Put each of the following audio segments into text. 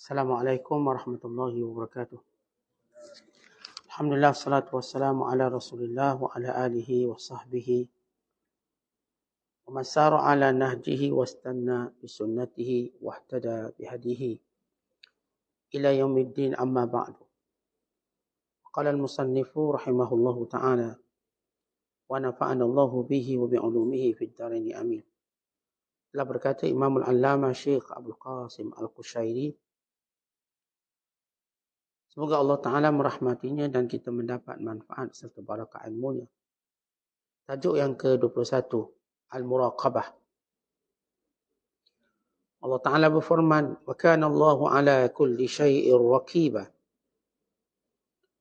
Assalamualaikum warahmatullahi wabarakatuh. Alhamdulillah, salatu wassalamu ala rasulillah wa ala alihi wa sahbihi wa man sara ala nahjihi wa istanna bisunnatihi wa ihtada bihadihi ila yaumiddin, amma ba'du. Qala al-musannifu rahimahullahu ta'ala wa nafa'ana Allahu bihi wa bi'ulumihi fid dharain, amin. Telah berkata Imam al-Allamah Syekh Abdul Qasim Al-Qushairi, semoga Allah Ta'ala merahmatinya dan kita mendapat manfaat serta barakah ilmunya. Tajuk yang ke-21, Al-Muraqabah. Allah Ta'ala berfirman, wa kana Allahu ala kulli syai'in raqiba.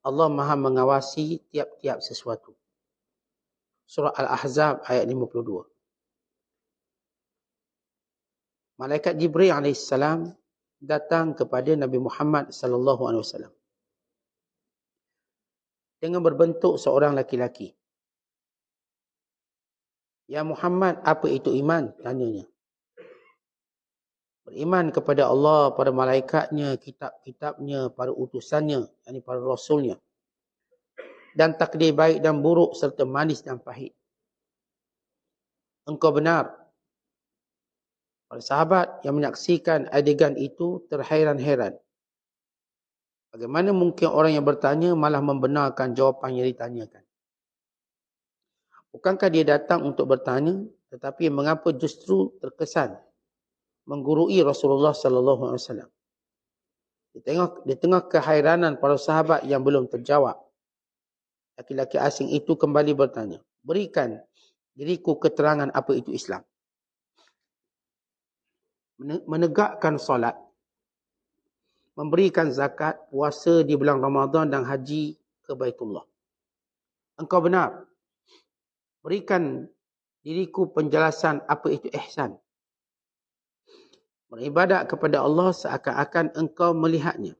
Allah Maha mengawasi tiap-tiap sesuatu. Surah Al-Ahzab ayat 52. Malaikat Jibril alaihissalam datang kepada Nabi Muhammad sallallahu alaihi wasallam dengan berbentuk seorang laki-laki. Ya Muhammad, apa itu iman? Tanyanya. Beriman kepada Allah, pada malaikatnya, kitab-kitabnya, para utusannya, yakni para rasulnya, dan takdir baik dan buruk serta manis dan pahit. Engkau benar. Para sahabat yang menyaksikan adegan itu terheran-heran. Bagaimana mungkin orang yang bertanya malah membenarkan jawapan yang ditanyakan? Bukankah dia datang untuk bertanya, tetapi mengapa justru terkesan menggurui Rasulullah sallallahu alaihi wasallam? Di tengah kehairanan para sahabat yang belum terjawab, laki-laki asing itu kembali bertanya, berikan diriku keterangan apa itu Islam. Menegakkan solat, memberikan zakat, puasa di bulan Ramadan dan haji ke Baitullah. Engkau benar. Berikan diriku penjelasan apa itu ihsan. Beribadat kepada Allah seakan-akan engkau melihatnya.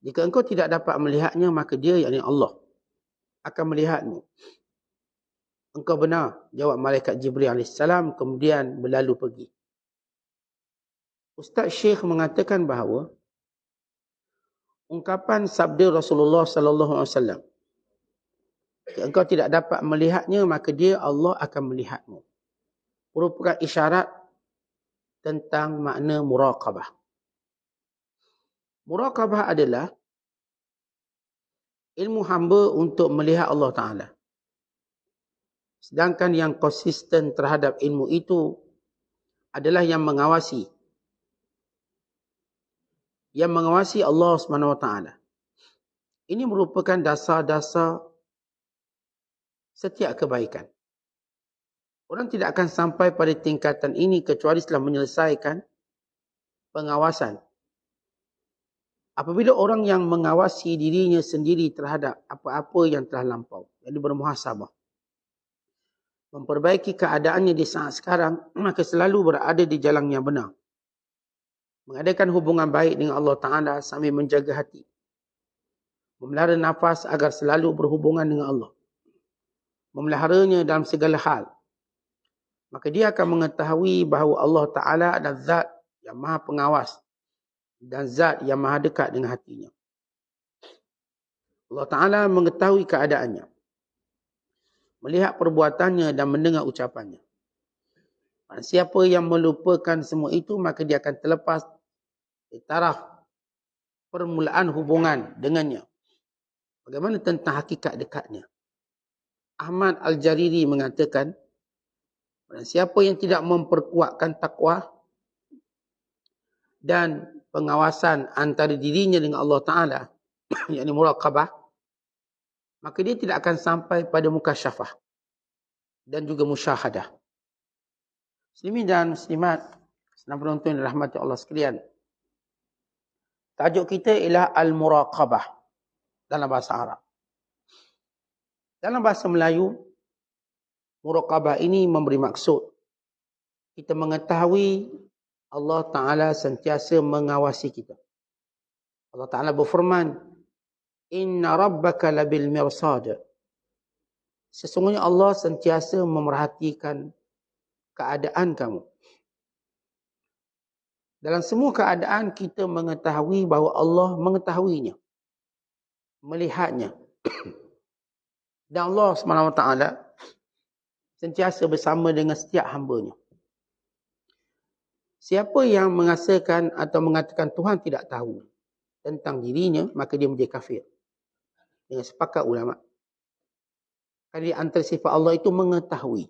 Jika engkau tidak dapat melihatnya, maka dia, yakni Allah, akan melihatmu. Engkau benar, jawab malaikat Jibril alaihissalam, kemudian berlalu pergi. Ustaz Syekh mengatakan bahawa ungkapan sabda Rasulullah sallallahu alaihi wasallam, jika engkau tidak dapat melihatnya, maka dia, Allah, akan melihatmu, merupakan isyarat tentang makna muraqabah. Muraqabah adalah ilmu hamba untuk melihat Allah Ta'ala. Sedangkan yang konsisten terhadap ilmu itu adalah yang mengawasi Allah SWT. Ini merupakan dasar-dasar setiap kebaikan. Orang tidak akan sampai pada tingkatan ini kecuali setelah menyelesaikan pengawasan. Apabila orang yang mengawasi dirinya sendiri terhadap apa-apa yang telah lampau, jadi bermuhasabah, memperbaiki keadaannya di saat sekarang, maka selalu berada di jalan yang benar. Mengadakan hubungan baik dengan Allah Ta'ala sambil menjaga hati. Memelihara nafas agar selalu berhubungan dengan Allah. Memeliharanya dalam segala hal. Maka dia akan mengetahui bahawa Allah Ta'ala adalah zat yang maha pengawas dan zat yang maha dekat dengan hatinya. Allah Ta'ala mengetahui keadaannya, melihat perbuatannya dan mendengar ucapannya. Siapa yang melupakan semua itu, maka dia akan terlepas di taraf permulaan hubungan dengannya. Bagaimana tentang hakikat dekatnya? Ahmad Al-Jariri mengatakan, siapa yang tidak memperkuatkan takwa dan pengawasan antara dirinya dengan Allah Ta'ala, yakni muraqabah, maka dia tidak akan sampai pada mukasyafah dan juga musyahadah. Muslimin dan muslimat, senang penonton yang dirahmati Allah sekalian, tajuk kita ialah Al-Muraqabah dalam bahasa Arab. Dalam bahasa Melayu, muraqabah ini memberi maksud kita mengetahui Allah Ta'ala sentiasa mengawasi kita. Allah Ta'ala berfirman, Inna rabbaka labil mirsad. Sesungguhnya Allah sentiasa memerhatikan keadaan kamu. Dalam semua keadaan kita mengetahui bahawa Allah mengetahuinya, melihatnya. Dan Allah SWT sentiasa bersama dengan setiap hamba-Nya. Siapa yang mengasakan atau mengatakan Tuhan tidak tahu tentang dirinya, maka dia menjadi kafir. Dengan sepakat ulama. Kerana antara sifat Allah itu mengetahui.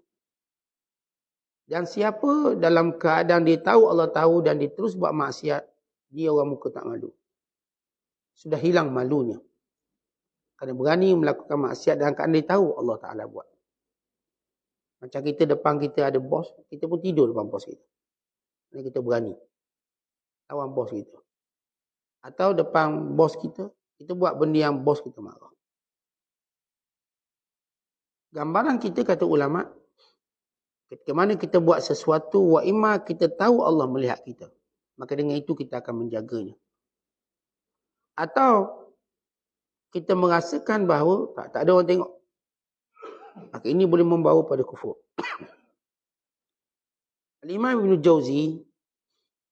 Dan siapa dalam keadaan dia tahu Allah tahu dan dia terus buat maksiat, dia orang muka tak malu. Sudah hilang malunya. Kerana berani melakukan maksiat dan keadaan dia tahu Allah Ta'ala buat. Macam kita depan kita ada bos, kita pun tidur depan bos kita. Kerana kita berani. Lawan bos kita. Atau depan bos kita, kita buat benda yang bos kita marah. Gambaran kita kata ulama, ketika mana kita buat sesuatu, wa imma kita tahu Allah melihat kita. Maka dengan itu kita akan menjaganya. Atau kita merasakan bahawa tak ada orang tengok. Maka ini boleh membawa pada kufur. Al-Imam Ibn Jauzi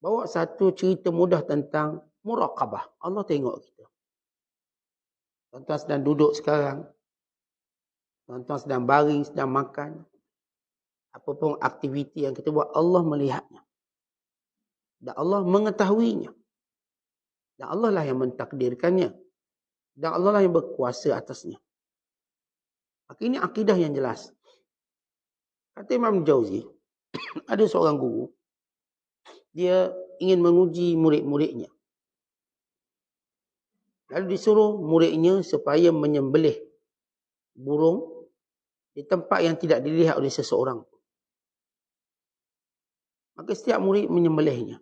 bawa satu cerita mudah tentang muraqabah. Allah tengok kita. Tuan-tuan sedang duduk sekarang. Tuan-tuan sedang baring, sedang makan. Apapun aktiviti yang kita buat, Allah melihatnya. Dan Allah mengetahuinya. Dan Allah lah yang mentakdirkannya. Dan Allah lah yang berkuasa atasnya. Maka ini akidah yang jelas. Kata Imam Jauzi, ada seorang guru, dia ingin menguji murid-muridnya. Lalu disuruh muridnya supaya menyembelih burung di tempat yang tidak dilihat oleh seseorang. Maka setiap murid menyembelihnya.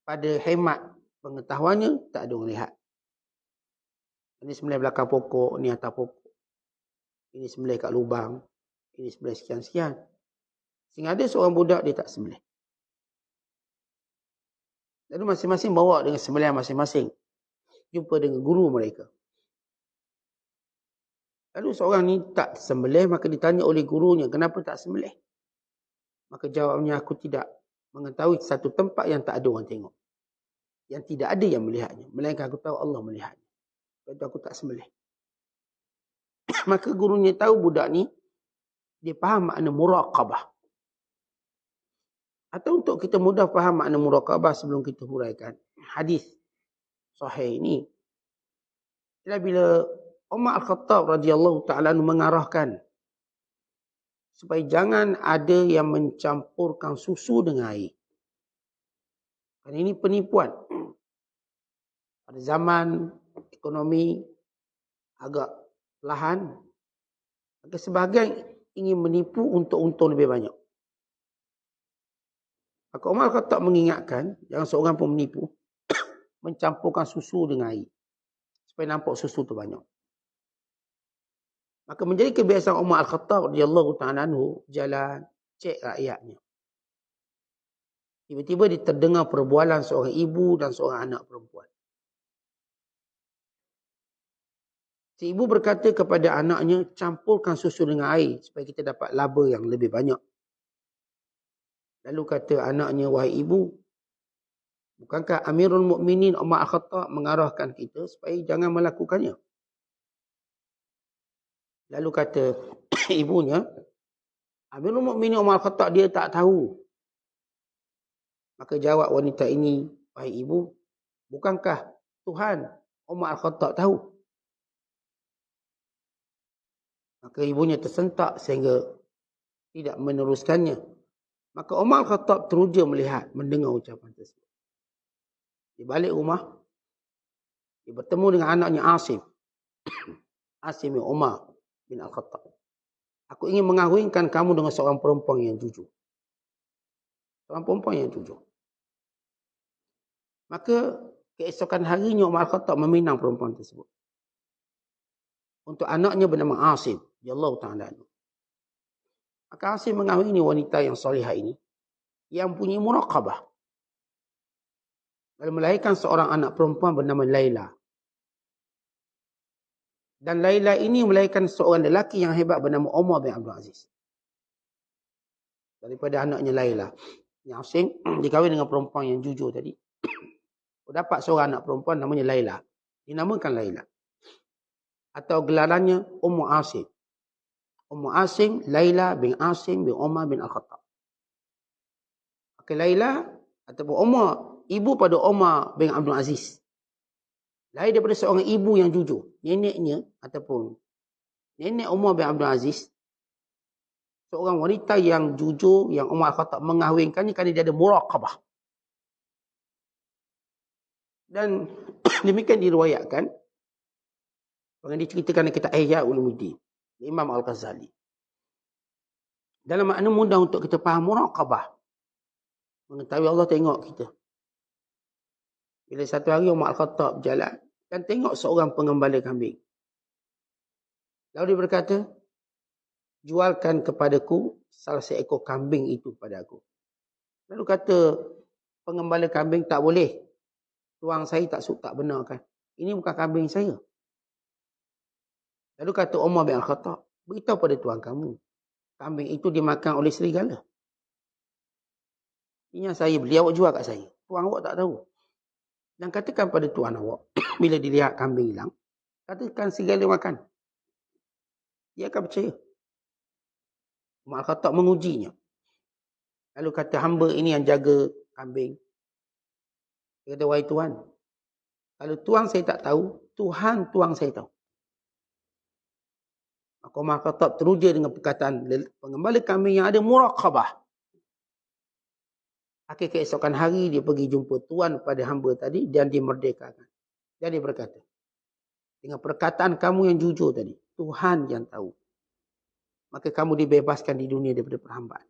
Pada hemat pengetahuannya, tak ada orang lihat. Ini sembelih belakang pokok, ni atas pokok. Ini sembelih kat lubang. Ini sembelih sekian-sekian. Sehingga ada seorang budak, dia tak sembelih. Lalu masing-masing bawa dengan sembelihan masing-masing. Jumpa dengan guru mereka. Lalu seorang ni tak sembelih, maka ditanya oleh gurunya, kenapa tak sembelih? Maka jawabnya, aku tidak mengetahui satu tempat yang tak ada orang tengok. Yang tidak ada yang melihatnya. Melainkan aku tahu Allah melihatnya. Lepas aku tak sembelih. Maka gurunya tahu budak ni, dia faham makna muraqabah. Atau untuk kita mudah faham makna muraqabah sebelum kita huraikan hadis sahih ini. Bila Umar Al-Khattab radhiyallahu ta'ala mengarahkan supaya jangan ada yang mencampurkan susu dengan air. Kerana ini penipuan. Pada zaman ekonomi agak lahan, maka sebahagian ingin menipu untuk untung lebih banyak. Maka Umar Khattab mengingatkan, jangan seorang pun menipu, mencampurkan susu dengan air. Supaya nampak susu tu banyak. Maka menjadi kebiasaan Umar Al-Khattab radhiyallahu ta'ala anhu, jalan, cek rakyatnya. Tiba-tiba dia terdengar perbualan seorang ibu dan seorang anak perempuan. Si ibu berkata kepada anaknya, campurkan susu dengan air supaya kita dapat laba yang lebih banyak. Lalu kata anaknya, wahai ibu, bukankah Amirul Mukminin Umar Al-Khattab mengarahkan kita supaya jangan melakukannya? Lalu kata ibunya, Amirul Mukminin Umar Al-Khattab dia tak tahu. Maka jawab wanita ini, wahai ibu, bukankah Tuhan Umar Al-Khattab tahu? Maka ibunya tersentak sehingga tidak meneruskannya. Maka Umar Al-Khattab teruja melihat, mendengar ucapan tersebut. Di balik rumah, dia bertemu dengan anaknya Asim. Asim bin Umar bin Al-Khattab. Aku ingin mengahwinkan kamu dengan seorang perempuan yang jujur. Seorang perempuan yang jujur. Maka keesokan harinya Umar Al-Khattab meminang perempuan tersebut. Untuk anaknya bernama Asim. Radhiyallahu ta'ala anhu. Maka Asim mengahwini wanita yang solihah ini, yang punya muraqabah. Lalu melahirkan seorang anak perempuan bernama Laila. Dan Laila ini melahirkan seorang lelaki yang hebat bernama Umar bin Abdul Aziz. Daripada anaknya Laila. Yang Asim dia kahwin dengan perempuan yang jujur tadi. Dapat seorang anak perempuan namanya Laila. Dinamakan Laila. Atau gelarannya Ummu Asim. Ummu Asim, Laila bin Asim bin Umar bin Al-Khattab. Okay, Laila ataupun Umar, ibu pada Umar bin Abdul Aziz. Lahir daripada seorang ibu yang jujur. Neneknya ataupun nenek Umar bin Abdul Aziz, seorang wanita yang jujur, yang Umar Al-Khattab mengahwinkannya kerana dia ada muraqabah. Dan demikian diriwayatkan, yang diceritakan dalam kitab Ihya Ulumuddin, Imam Al-Ghazali. Dalam makna mudah untuk kita faham muraqabah. Mengetahui Allah tengok kita. Bila satu hari Umar Al-Khattab berjalan dan tengok seorang pengembala kambing. Lalu dia berkata, jualkan kepadaku salah seekor kambing itu pada aku. Lalu kata pengembala kambing, tak boleh. Tuang saya tak benarkan. Ini bukan kambing saya. Lalu kata Umar bin Al-Khattab, beritahu pada tuan kamu, kambing itu dimakan oleh serigala. Ini yang saya beli, awak jual kat saya. Tuan awak tak tahu. Dan katakan pada tuan awak, bila dilihat kambing hilang, katakan serigala makan. Dia akan percaya. Umar Al-Khattab mengujinya. Lalu kata, hamba ini yang jaga kambing. Dia kata, wahai tuan, kalau tuan saya tak tahu, Tuhan tuan saya tahu. Maka Umar Al-Khattab teruja dengan perkataan pengembala kambing yang ada muraqabah. Akhir keesokan hari dia pergi jumpa tuan pada hamba tadi dan dimerdekakan. Dan dia berkata, dengan perkataan kamu yang jujur tadi, Tuhan yang tahu. Maka kamu dibebaskan di dunia daripada perhambaan.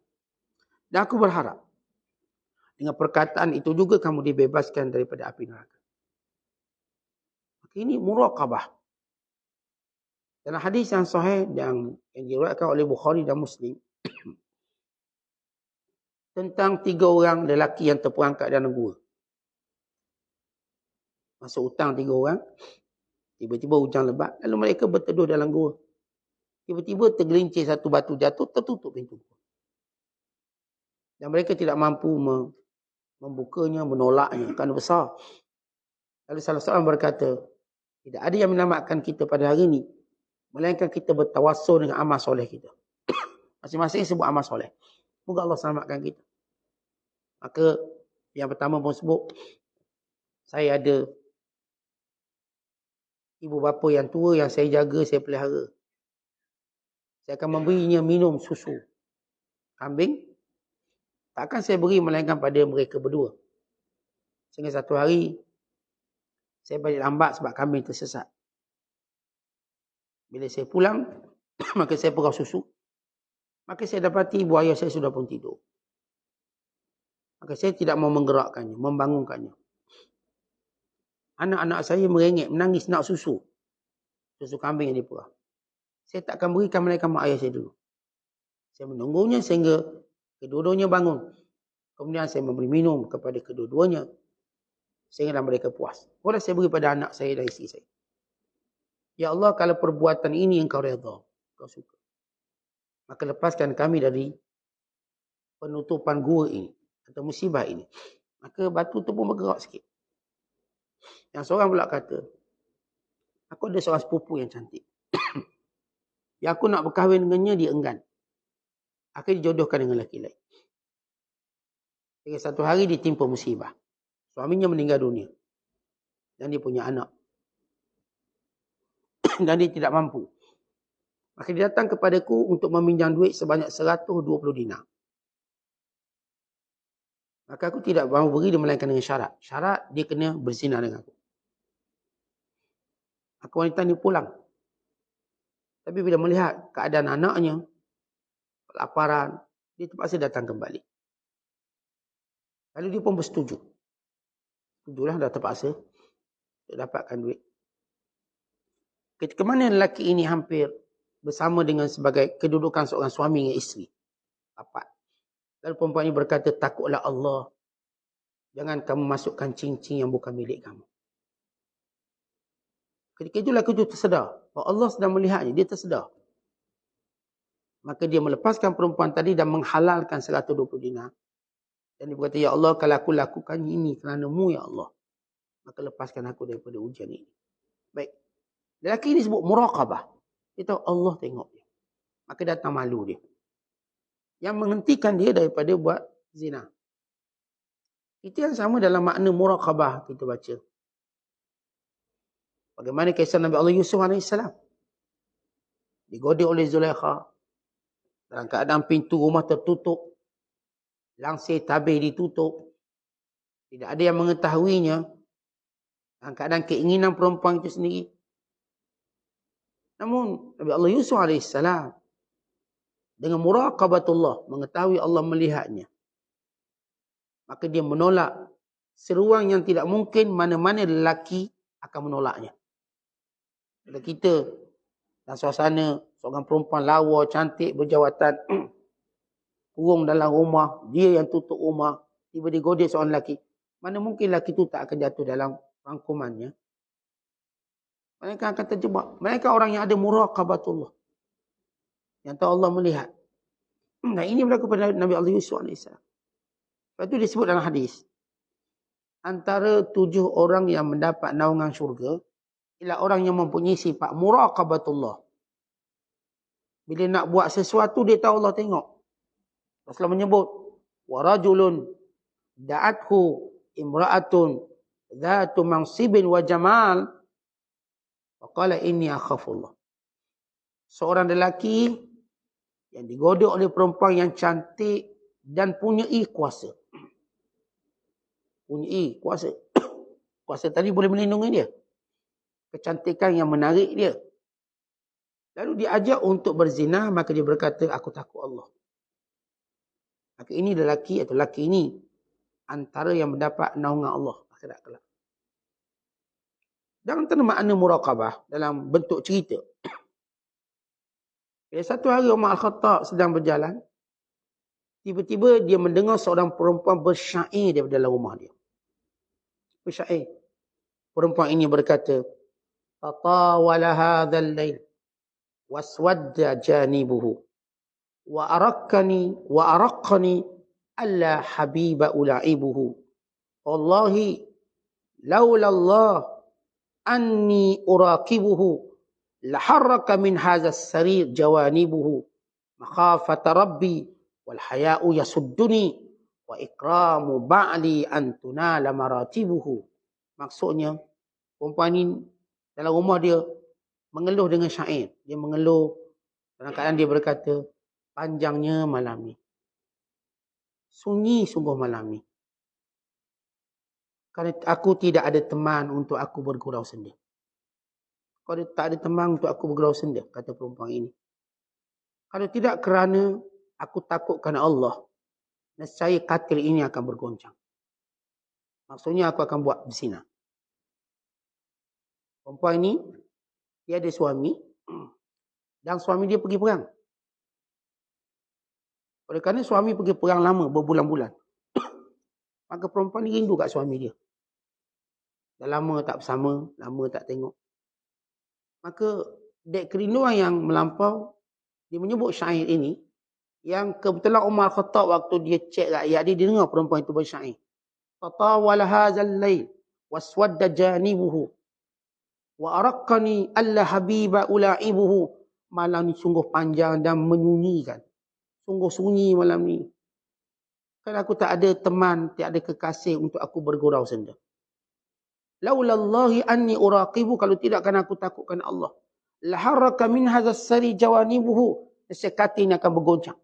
Dan aku berharap, dengan perkataan itu juga kamu dibebaskan daripada api neraka. Maka ini muraqabah. Dalam hadis yang sahih yang diriwayatkan oleh Bukhari dan Muslim, tentang 3 orang lelaki yang terperangkap dalam gua. Masuk hutang 3 orang. Tiba-tiba hujan lebat. Lalu mereka berteduh dalam gua. Tiba-tiba tergelincir satu batu jatuh, tertutup pintu gua. Dan mereka tidak mampu membukanya, menolaknya kerana besar. Lalu salah seorang berkata, tidak ada yang menyelamatkan kita pada hari ini, melainkan kita bertawassul dengan amal soleh kita. Masing-masing sebut amal soleh. Moga Allah selamatkan kita. Maka yang pertama pun sebut, saya ada ibu bapa yang tua yang saya jaga, saya pelihara. Saya akan memberinya minum susu kambing. Takkan saya beri melainkan pada mereka berdua. Sehingga satu hari, saya balik lambat sebab kambing tersesat. Bila saya pulang, maka saya perah susu. Maka saya dapati ibu ayah saya sudah pun tidur. Maka saya tidak mau menggerakkannya, membangunkannya. Anak-anak saya merengek, menangis nak susu. Susu kambing yang diperah. Saya takkan berikan mereka mak ayah saya dulu. Saya menunggunya sehingga kedua-duanya bangun. Kemudian saya memberi minum kepada kedua-duanya. Sehingga mereka puas. Boleh saya beri pada anak saya dan isteri saya. Ya Allah, kalau perbuatan ini engkau redha, engkau suka, maka lepaskan kami dari penutupan gua ini. Atau musibah ini. Maka batu tu pun bergerak sikit. Yang seorang pula kata, aku ada seorang sepupu yang cantik. Yang aku nak berkahwin dengannya, dia enggan. Akhirnya dijodohkan dengan lelaki lain. Hingga satu hari ditimpa musibah. Suaminya meninggal dunia. Dan dia punya anak. Dan dia tidak mampu. Maka dia datang kepadaku untuk meminjam duit sebanyak 120 dinar. Maka aku tidak mahu beri dia melainkan dengan syarat. Syarat dia kena berzina dengan aku. Maka wanita ni pulang. Tapi bila melihat keadaan anaknya, kelaparan, dia terpaksa datang kembali. Lalu dia pun bersetuju. Setujulah, dah terpaksa untuk dapatkan duit. Ketika mana lelaki ini hampir bersama dengan sebagai kedudukan seorang suami dengan isteri. Dapat. Lalu perempuan ini berkata, takutlah Allah. Jangan kamu masukkan cincin yang bukan milik kamu. Ketika itu lelaki itu tersedar. Bahawa Allah sedang melihatnya. Dia tersedar. Maka dia melepaskan perempuan tadi dan menghalalkan 120 dinar. Dan dia berkata, ya Allah, kalau aku lakukan ini kerana-Mu, ya Allah, maka lepaskan aku daripada ujian ini. Baik. Lelaki ini sebut muraqabah. Dia tahu Allah tengok dia. Maka datang malu dia. Yang menghentikan dia daripada buat zina. Itu yang sama dalam makna muraqabah kita baca. Bagaimana kisah Nabi Allah Yusuf AS. Digoda oleh Zulaikha. Dalam keadaan pintu rumah tertutup. Langsir tabir ditutup. Tidak ada yang mengetahuinya. Dalam keadaan keinginan perempuan itu sendiri. Namun Nabi Allah Yusuf AS dengan muraqabatullah, mengetahui Allah melihatnya, maka dia menolak seruan yang tidak mungkin mana-mana lelaki akan menolaknya. Kalau kita dalam suasana seorang perempuan lawa, cantik, berjawatan, kurung dalam rumah, dia yang tutup rumah, tiba digoda seorang lelaki, mana mungkin lelaki itu tak akan jatuh dalam rangkumannya. Mereka akan terjebak. Mereka orang yang ada muraqabatullah, yang tahu Allah melihat. Nah, ini berlaku pada Nabi Allah Yusuf AS. Lepas itu disebut dalam hadis, antara 7 orang yang mendapat naungan syurga ialah orang yang mempunyai sifat muraqabatullah. Bila nak buat sesuatu, dia tahu Allah tengok. Rasulullah menyebut, wa rajulun da'athu imra'atun dhatu mansibin wa jamal faqala inni akhafullah. Seorang lelaki yang digoda oleh perempuan yang cantik dan punyai kuasa. Punyai kuasa. Kuasa tadi boleh melindungi dia. Kecantikan yang menarik dia. Lalu diajak untuk berzina, maka dia berkata, aku takut Allah. Maka ini lelaki atau lelaki ini antara yang mendapat naungan Allah akhirat kelak. Dan antara makna muraqabah dalam bentuk cerita. Bila satu hari Umar Al-Khattab sedang berjalan, tiba-tiba dia mendengar seorang perempuan bersyair daripada dalam rumah dia. Bersyair. Perempuan ini berkata, tatawala hadzal lail waswadda janibuhu wa araqqani alla habiba ula'ibuhu. Wallahi laula Allah anni uraqibuhu laharraka min hadzal sarir jawanibuhu makhafata rabbi wal haya'u yasudduni wa ikramu ba'li an tunala maratibuhu. Maksudnya, perempuan ini dalam rumah dia mengeluh dengan syair. Dia mengeluh dalam keadaan dia berkata, panjangnya malam ni. Sunyi sungguh malam ni. Kerana aku tidak ada teman untuk aku bergurau senda. Kalau tak ada teman untuk aku bergurau senda, kata perempuan ini. Kalau tidak kerana aku takutkan Allah, nescaya katil ini akan bergoncang. Maksudnya aku akan buat berzina. Perempuan ini, dia ada suami, dan suami dia pergi perang. Oleh kerana suami pergi perang lama, berbulan-bulan, maka perempuan ni rindu kat suami dia. Dah lama tak bersama, lama tak tengok. Maka, dek kerinduan yang melampau, dia menyebut syair ini, yang kebetulan Umar Khattab waktu dia cek rakyat dia dengar perempuan itu bersyair. Tatawala hadzal lail waswadda janibuhu wa araqqani alla habiba ula'ibuhu. Malam ni sungguh panjang dan menyunyikan. Sungguh sunyi malam ni. Kan aku tak ada teman, tak ada kekasih untuk aku bergurau senda. Laulallahi anni uraqibu, kalau tidak kan aku takutkan Allah. Laharraka min hadzal sari jawanibuhu. Nescaya ini akan bergoncang.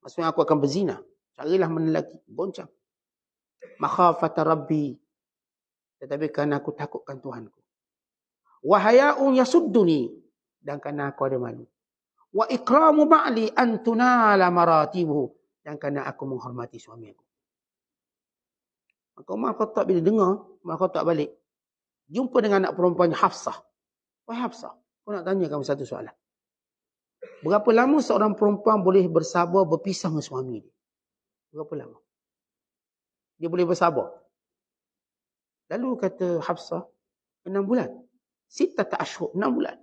Maksudnya aku akan berzina. Carilah mana lelaki, goncang. Makhafata rabbi. Tetapi kerana aku takutkan Tuhanku. Wa haya'un yasudduni. Dan kerana aku ada malu. Wa ikramu ba'li an tunala maratibuhu. Dan kerana aku menghormati suami aku. Maka Umar Khattab bila dengar, Umar Khattab balik. Jumpa dengan anak perempuan Hafsah. Wahai Hafsah, aku nak tanya kamu satu soalan. Berapa lama seorang perempuan boleh bersabar berpisah dengan suami dia? Berapa lama? Dia boleh bersabar. Lalu kata Hafsah, 6 bulan. Sittata ashhur, 6 bulan.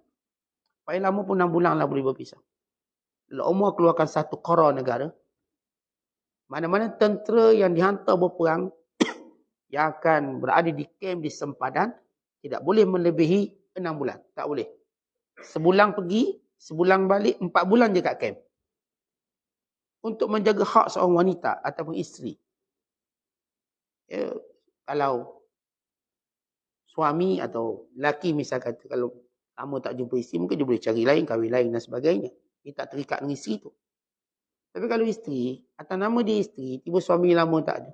Paling lama pun 6 bulan lah boleh berpisah. Lalu Umar keluarkan satu qara negara. Mana-mana tentera yang dihantar berperang, yang akan berada di kem di sempadan, tidak boleh melebihi 6 bulan. Tak boleh. Sebulan pergi, sebulan balik, 4 bulan je kat kem. Untuk menjaga hak seorang wanita ataupun isteri. Ya, kalau suami atau lelaki misal kata, kalau lama tak jumpa isteri, mungkin dia boleh cari lain, kahwin lain dan sebagainya. Dia tak terikat dengan isteri tu. Tapi kalau isteri, atas nama dia isteri, tiba suami lama tak ada,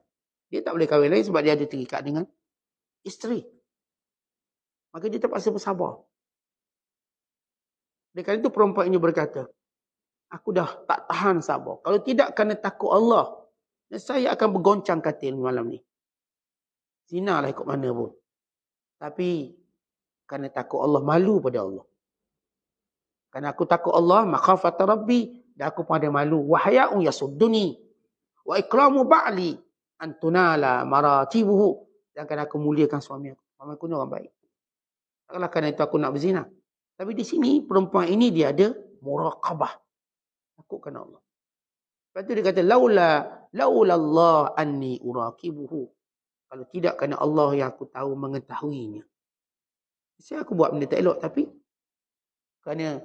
dia tak boleh kahwin lain sebab dia ada terikat dengan isteri. Maka dia terpaksa bersabar. Oleh kerana itu perempuan ini berkata, aku dah tak tahan sabar. Kalau tidak kerana takut Allah, saya akan bergoncang katil malam ni. Zina lah ikut mana pun. Tapi kerana takut Allah, malu pada Allah. Kerana aku takut Allah, makhafata Rabbi, dan aku pada malu. Wahya'un yasudduni, wa ikramu ba'li, antunala maratibuhu. Dan kerana aku muliakan suami aku. Suami aku ni orang baik. Taklah kerana itu aku nak berzina. Tapi di sini, perempuan ini dia ada muraqabah. Takutkan Allah. Lepas tu dia kata, laula Allah anni uraqibuhu. Kalau tidak kerana Allah yang aku tahu mengetahuinya. Saya aku buat benda tak elok, tapi kerana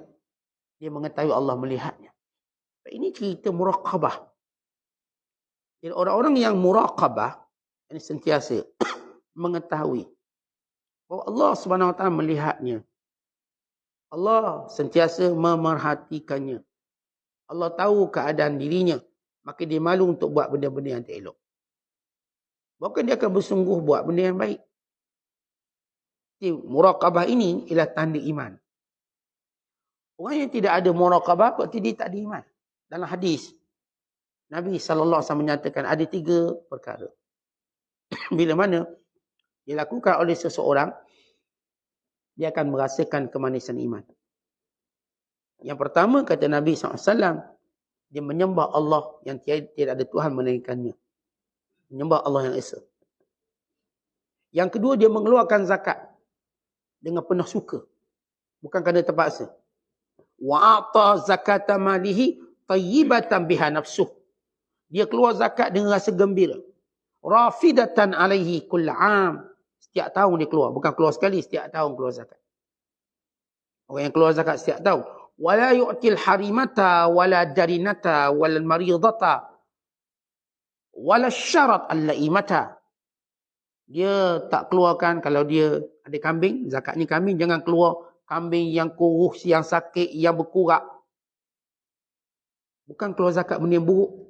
dia mengetahui Allah melihatnya. Ini cerita muraqabah. Jadi orang-orang yang muraqabah, ini sentiasa mengetahui bahawa Allah Subhanahu Wa Taala melihatnya. Allah sentiasa memerhatikannya. Allah tahu keadaan dirinya, maka dia malu untuk buat benda-benda yang tak elok. Bahkan dia akan bersungguh buat benda yang baik. Jadi, muraqabah ini ialah tanda iman. Orang yang tidak ada muraqabah, berarti dia tak ada iman. Dalam hadis, Nabi SAW menyatakan ada 3 perkara. Bila mana dilakukan oleh seseorang, dia akan merasakan kemanisan iman. Yang pertama, kata Nabi SAW, dia menyembah Allah yang tidak ada Tuhan melainkannya. Menyembah Allah yang Esa. Yang kedua, dia mengeluarkan zakat dengan penuh suka. Bukan kerana terpaksa. Wa'ata zakata malihi tayyibatan biha nafsuh. Dia keluar zakat dengan rasa gembira. Rafidatan alaihi kulla'am. Setiap tahun dia keluar. Bukan keluar sekali, setiap tahun keluar zakat. Orang yang keluar zakat setiap tahun. Wala yu'til harimata wala darinata wala maridata wala syarat al-la'imata. Dia tak keluarkan, kalau dia ada kambing, zakatnya kambing, jangan keluar kambing yang kurus, yang sakit, yang berkurak. Bukan keluar zakat benda yang buruk.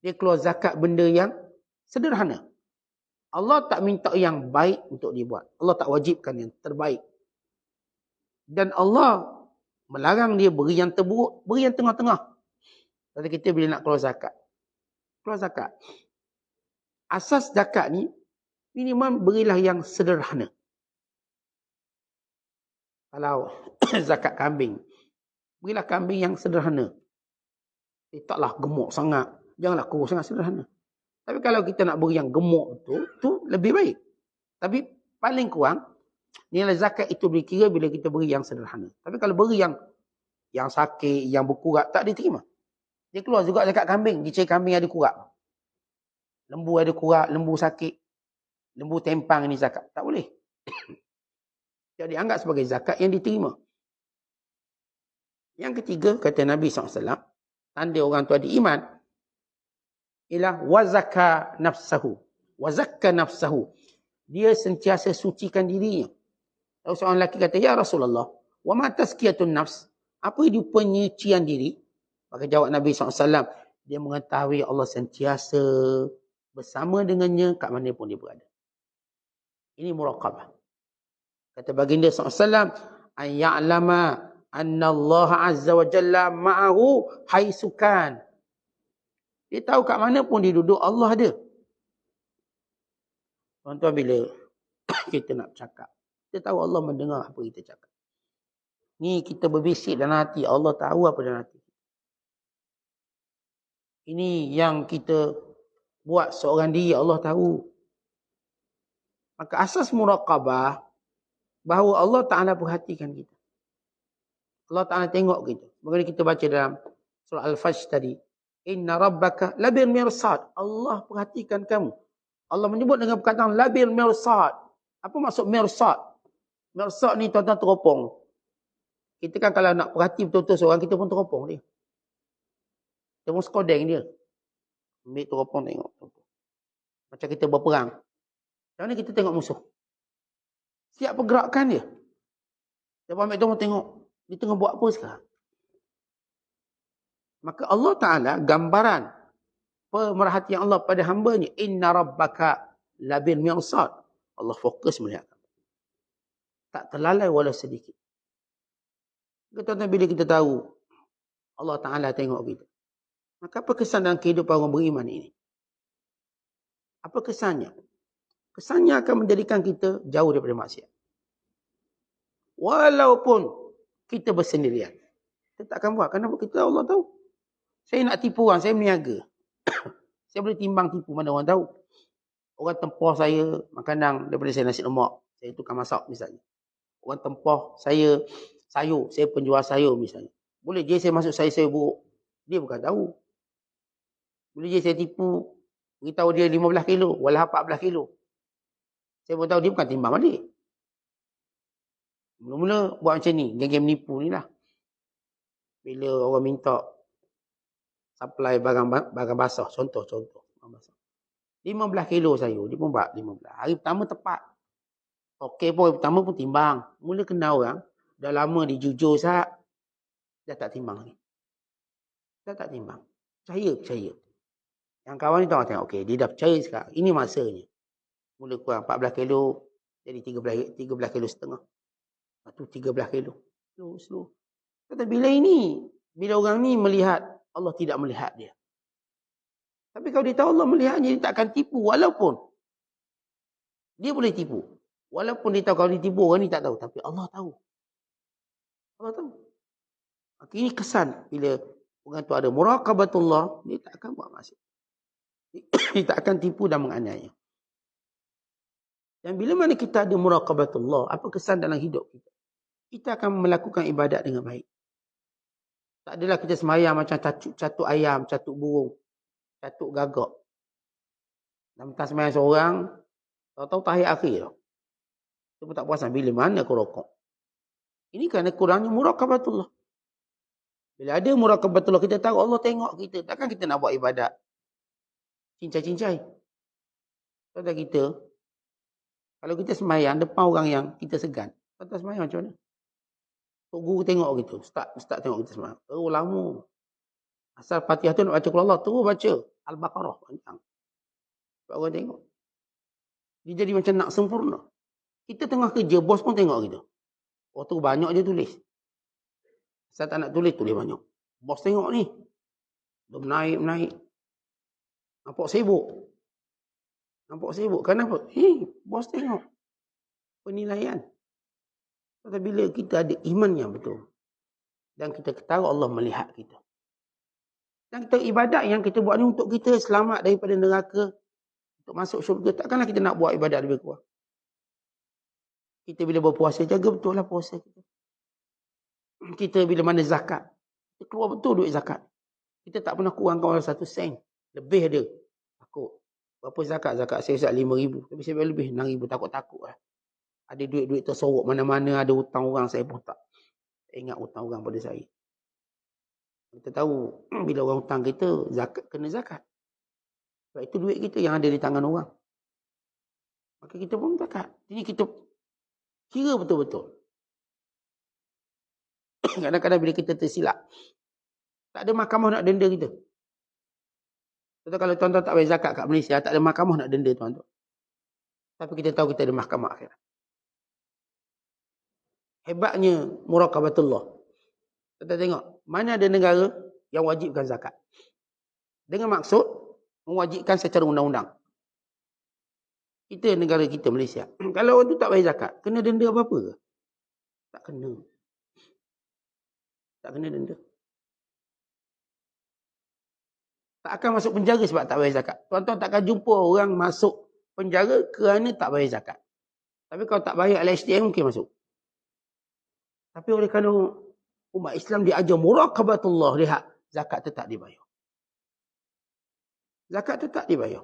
Dia keluar zakat benda yang sederhana. Allah tak minta yang baik untuk dibuat. Allah tak wajibkan yang terbaik. Dan Allah melarang dia beri yang terburuk, beri yang tengah-tengah. Kata kita bila nak keluar zakat. Keluar zakat. Asas zakat ni, minimum berilah yang sederhana. Kalau zakat kambing, berilah kambing yang sederhana. Taklah gemuk sangat. Janganlah kurus sangat, sederhana. Tapi kalau kita nak beri yang gemuk tu lebih baik. Tapi paling kurang, nilai zakat itu dikira bila kita beri yang sederhana. Tapi kalau beri yang sakit, yang berkurat, tak diterima. Dia keluar juga zakat kambing. Dia cari kambing ada kurat. Lembu ada kurat, lembu sakit. Lembu tempang ni zakat. Tak boleh. Jadi anggap sebagai zakat yang diterima. Yang ketiga, kata Nabi SAW, tanda orang tu ada iman, ialah wazaka nafsahu. Wazakka nafsahu. Dia sentiasa sucikan dirinya. Lalu seorang lelaki kata, ya Rasulullah, wa ma tazkiyatun nafs? Apa itu penyucian diri? Maka jawab Nabi SAW, dia mengetahui Allah sentiasa bersama dengannya kat mana pun dia berada. Ini muraqabah. Kata baginda SAW, an ya'lama anna Allah azza wa jalla ma'ahu haitsukan. Dia tahu kat mana pun dia duduk, Allah ada. Tuan-tuan, bila kita nak cakap, kita tahu Allah mendengar apa kita cakap. Ni kita berbisik dalam hati, Allah tahu apa dalam hati. Ini yang kita buat seorang diri, Allah tahu. Maka asas muraqabah, bahawa Allah Ta'ala perhatikan kita. Allah Ta'ala tengok kita. Bagaimana kita baca dalam surah Al-Fajr tadi. Inna rabbaka labil mirsad. Allah perhatikan kamu. Allah menyebut dengan perkataan labil mirsad. Apa maksud mirsad? Mirsad ni tuan-tuan teropong. Kita kan kalau nak perhati betul-betul seorang, kita pun teropong dia. Kita pun skodeng dia. Ambil teropong tengok. Macam kita berperang. Macam mana kita tengok musuh? Siap pergerakan dia. Dia ambil teropong tengok. Dia tengah buat apa sekarang? Maka Allah Ta'ala gambaran pemerhatian Allah pada hambanya. Inna rabbaka labil mirsad. Allah fokus melihat. Tak terlalai walau sedikit. Tuan-tuan, bila kita tahu Allah Ta'ala tengok kita, maka apa kesan dalam kehidupan orang beriman ini? Apa kesannya? Kesannya akan menjadikan kita jauh daripada maksiat. Walaupun kita bersendirian. Kita tak akan buat. Kenapa? Kita Allah tahu. Saya nak tipu orang, saya berniaga. Saya boleh timbang tipu, mana orang tahu. Orang tempah saya makanan daripada saya nasi lemak. Saya tukang masak misalnya. Orang tempah saya sayur, saya penjual sayur misalnya. Boleh je saya masuk sayur buruk. Dia bukan tahu. Boleh je saya tipu, beritahu dia 15 kilo, walau 14 kilo. Saya pun tahu dia bukan timbang balik. Mula-mula buat macam ni, geng-geng menipu ni lah. Bila orang minta supply barang basah, contoh. 15 kilo sayur, dia pun buat 15. Hari pertama tepat. Okey pun, hari pertama pun timbang. Mula kena orang, dah lama dijujur sah, dah tak timbang ni. Dah tak timbang. Percaya. Yang kawan ni tengok, okey, dia dah percaya sekarang. Ini masanya. Mula kurang 14 kilo, jadi 13 kilo setengah. Lepas tu 13 kilo. Slow. Kata bila orang ni melihat, Allah tidak melihat dia. Tapi kalau dia tahu Allah melihatnya, dia tak akan tipu. Walaupun dia boleh tipu. Walaupun dia tahu kalau dia tipu, orang ni tak tahu. Tapi Allah tahu. Allah tahu. Maka ini kesan bila orang tu ada muraqabatullah, dia tak akan buat maksiat. Dia tak akan tipu dan menganiaya. Dan bila mana kita ada muraqabatullah, apa kesan dalam hidup kita? Kita akan melakukan ibadat dengan baik. Tak adalah kita semayang macam catuk ayam, catuk burung, catuk gagak. Dan mentah semayang seorang, tahu-tahu tahiyat akhir tau. Kita pun tak puasan, bila mana kau rokok? Ini kerana kurangnya muraqabatullah. Bila ada muraqabatullah, kita tahu Allah tengok kita. Takkan kita nak buat ibadat cincai-cincai. Kata kita, kalau kita semayang depan orang yang kita segan, kata semayang macam mana? Tok guru tengok gitu, ustaz tengok kita semayang. Terus lama. Asal Fatihah tu nak baca Qul Allah, terus baca Al-Baqarah panjang. Sebab orang tengok. Dia jadi macam nak sempurna. Kita tengah kerja, bos pun tengok kita. Oh tu banyak je tulis. Asal tak nak tulis banyak. Bos tengok ni. Dia menaik. Nampak sibuk. Kenapa? Bos tengok. Penilaian. Tapi bila kita ada iman yang betul. Dan kita ketahui Allah melihat kita. Dan kita ibadat yang kita buat ni untuk kita selamat daripada neraka. Untuk masuk syurga. Takkanlah kita nak buat ibadat lebih kurang. Kita bila berpuasa, jaga betul lah puasa kita. Kita bila mana zakat. Kita keluar betul duit zakat. Kita tak pernah kurangkan walau 1 sen. Lebih ada. Takut. Berapa zakat? Zakat saya 5,000. Tapi saya lebih 6,000. Takut-takut lah. Ada duit-duit tersorok mana-mana. Ada hutang orang, saya pun tak ingat hutang orang pada saya. Kita tahu bila orang hutang kita, zakat kena zakat. Sebab itu duit kita yang ada di tangan orang. Maka kita pun zakat. Jadi kita kira betul-betul. Kadang-kadang bila kita tersilap, tak ada mahkamah nak denda kita. Betul, kalau tuan-tuan tak bayar zakat kat Malaysia, tak ada mahkamah nak denda tuan-tuan. Tapi kita tahu kita ada mahkamah akhirat. Hebatnya muraqabatullah. Kita tengok, mana ada negara yang wajibkan zakat. Dengan maksud, mewajibkan secara undang-undang. Kita, negara kita Malaysia. Kalau orang tu tak bayar zakat, kena denda apa-apa ke? Tak kena. Tak kena denda. Tak akan masuk penjara sebab tak bayar zakat. Tuan-tuan takkan jumpa orang masuk penjara kerana tak bayar zakat. Tapi kalau tak bayar LHDN mungkin masuk. Tapi oleh kerana umat Islam diajar muraqabatullah, lihat zakat tetap dibayar. zakat tu tak dibayar.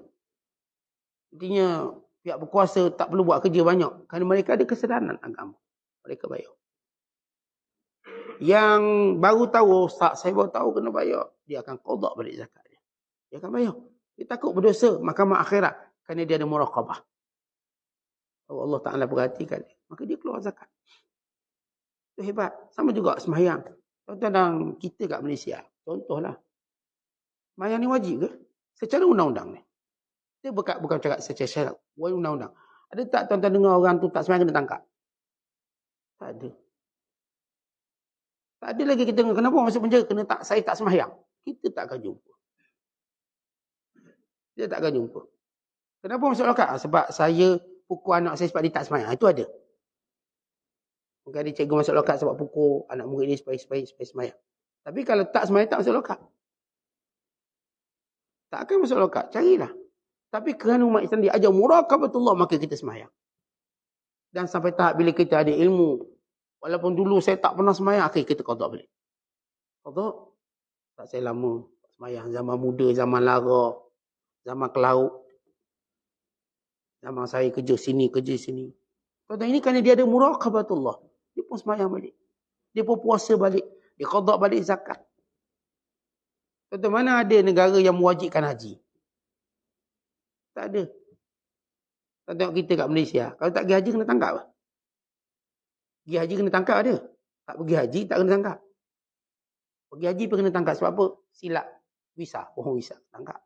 Artinya pihak berkuasa tak perlu buat kerja banyak kerana mereka ada kesedaran agama. Mereka bayar. Yang baru tahu, Ustaz, saya baru tahu kena bayar, dia akan qada balik zakat dia. Dia akan bayar. Dia takut berdosa mahkamah akhirat kerana dia ada muraqabah. Allah Ta'ala perhatikan dia, maka dia keluar zakat. Itu hebat. Sama juga sembahyang. Contoh kita kat Malaysia, contohlah. Sembahyang ni wajib ke? Secara undang-undang ni. Dia bukan cakap secara syarat, undang-undang. Ada tak tuan-tuan dengar orang tu tak sembahyang kena tangkap? Tak ada. Tak ada lagi kita dengar, kenapa masuk penjara? Saya tak sembahyang. Kita tak akan jumpa. Dia tak akan jumpa. Kenapa masuk lokat? Sebab saya pukul anak saya sebab dia tak sembahyang. Itu ada. Mungkin ada cikgu masuk lokat sebab pukul anak murid dia supaya sembahyang. Tapi kalau tak sembahyang, tak masuk lokat. Tak akan masuk lokat. Carilah. Tapi kerana umat Islam dia ajar muraqabatullah, maka kita sembahyang. Dan sampai tahap bila kita ada ilmu, walaupun dulu saya tak pernah sembahyang, akhirnya kita qada balik. Qada? Tak saya lama sembahyang. Zaman muda, zaman lara, zaman ke laut. Zaman saya kerja sini. Tuan-tuan, ini kerana dia ada muraqabatullah. Dia pun sembahyang balik. Dia pun puasa balik. Dia qada balik zakat. Tuan-tuan, mana ada negara yang mewajibkan haji? Tak ada. Tengok kita kat Malaysia. Kalau tak pergi haji, kena tangkap. Pergi haji kena tangkap ada. Tak pergi haji, tak kena tangkap. Pergi haji pun kena tangkap. Sebab apa? Silap visa. Bohong visa. Tangkap.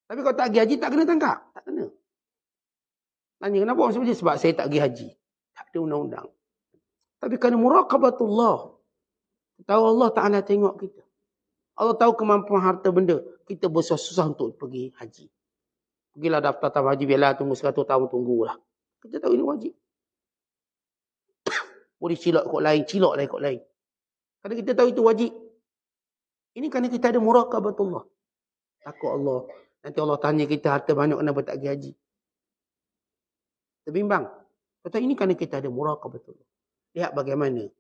Tapi kalau tak pergi haji, tak kena tangkap. Tak kena. Tanya, kenapa orang sebut? Sebab saya tak pergi haji. Tak ada undang-undang. Tapi kerana muraqabatullah. Tahu Allah Ta'ala tengok kita. Allah tahu kemampuan harta benda. Kita bersusah-susah untuk pergi haji. Pergilah daftar tabah haji, biarlah tunggu 100 tahun, tunggulah. Kita tahu ini wajib. Boleh cilok ikut lain. Kerana kita tahu itu wajib. Ini kerana kita ada muraqabatullah. Takut Allah. Nanti Allah tanya kita harta banyak, kenapa tak pergi haji? Terbimbang. Kata ini kerana kita ada muraqabatullah. Lihat bagaimana.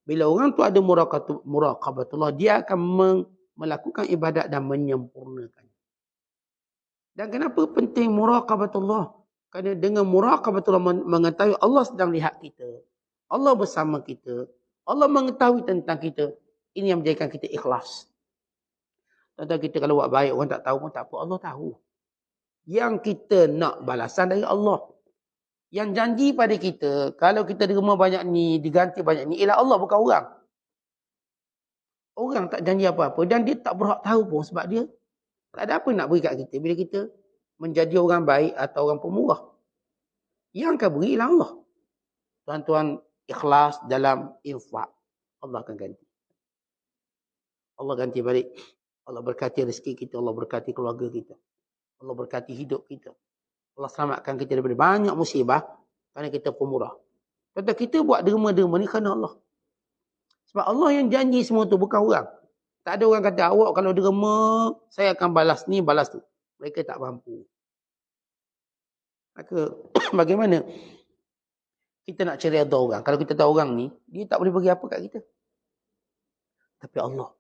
Bila orang tu ada muraqabatullah, dia akan melakukan ibadat dan menyempurnakan. Dan kenapa penting muraqabatullah? Kerana dengan muraqabatullah mengetahui Allah sedang lihat kita. Allah bersama kita. Allah mengetahui tentang kita. Ini yang menjadikan kita ikhlas. Contoh kita kalau buat baik, orang tak tahu pun tak apa. Allah tahu. Yang kita nak balasan dari Allah. Yang janji pada kita, kalau kita derma banyak ni, diganti banyak ni, ialah Allah, bukan orang. Orang tak janji apa-apa. Dan dia tak berhak tahu pun sebab dia tak ada apa nak beri kat kita bila kita menjadi orang baik atau orang pemurah. Yang akan beri ialah Allah. Tuan-tuan ikhlas dalam infak, Allah akan ganti. Allah ganti balik. Allah berkati rezeki kita, Allah berkati keluarga kita. Allah berkati hidup kita. Allah selamatkan kita daripada banyak musibah kerana kita pemurah. Kata kita buat derma-derma ni kerana Allah. Sebab Allah yang janji semua tu, bukan orang. Tak ada orang kata, awak kalau derma, saya akan balas ni, balas tu. Mereka tak mampu. Maka bagaimana kita nak cari redha orang? Kalau kita tahu orang ni, dia tak boleh bagi apa kat kita. Tapi Allah.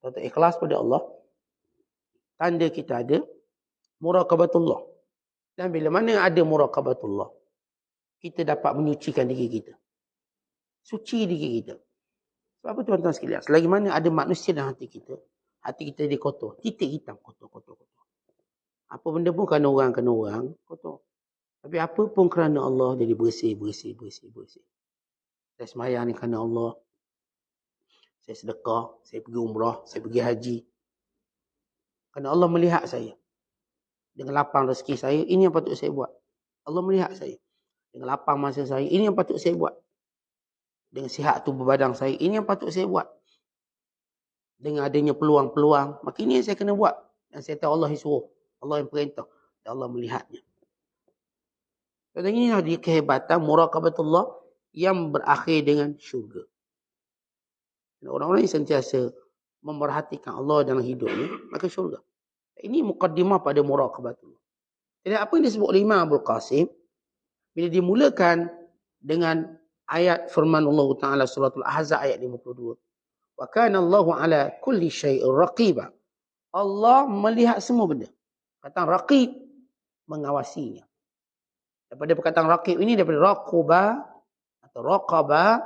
Kalau tak ikhlas pada Allah, tanda kita ada muraqabatullah. Dan bila mana ada muraqabatullah, kita dapat menyucikan diri kita. Suci diri kita. Sebab apa tuan-tuan sekalian? Selagi mana ada manusia dalam hati kita jadi kotor. Titik hitam, kotor. Apa benda pun kerana orang, kotor. Tapi apa pun kerana Allah, jadi bersih. Saya sembahyang ni kerana Allah. Saya sedekah, saya pergi umrah, saya pergi haji. Kerana Allah melihat saya. Dengan lapang rezeki saya, ini yang patut saya buat. Allah melihat saya. Dengan lapang masa saya, ini yang patut saya buat. Dengan sihat tubuh badan saya, ini yang patut saya buat. Dengan adanya peluang-peluang, maka ini yang saya kena buat. Dan saya tahu Allah yang suruh, Allah yang perintah, dan Allah melihatnya. Dan ini adalah kehebatan muraqabatullah yang berakhir dengan syurga. Orang-orang yang sentiasa memerhatikan Allah dalam hidupnya, maka syurga. Ini muqaddimah pada muraqabatullah. Jadi apa yang disebut oleh Imam Abdul Qasim, bila dimulakan dengan ayat firman Allah Ta'ala suratul Ahzab ayat 52. Wa kana Allahu ala kulli syai'in raqiba. Allah melihat semua benda. Perkataan raqib, mengawasinya. Daripada perkataan raqib ini, daripada raqaba atau raqaba,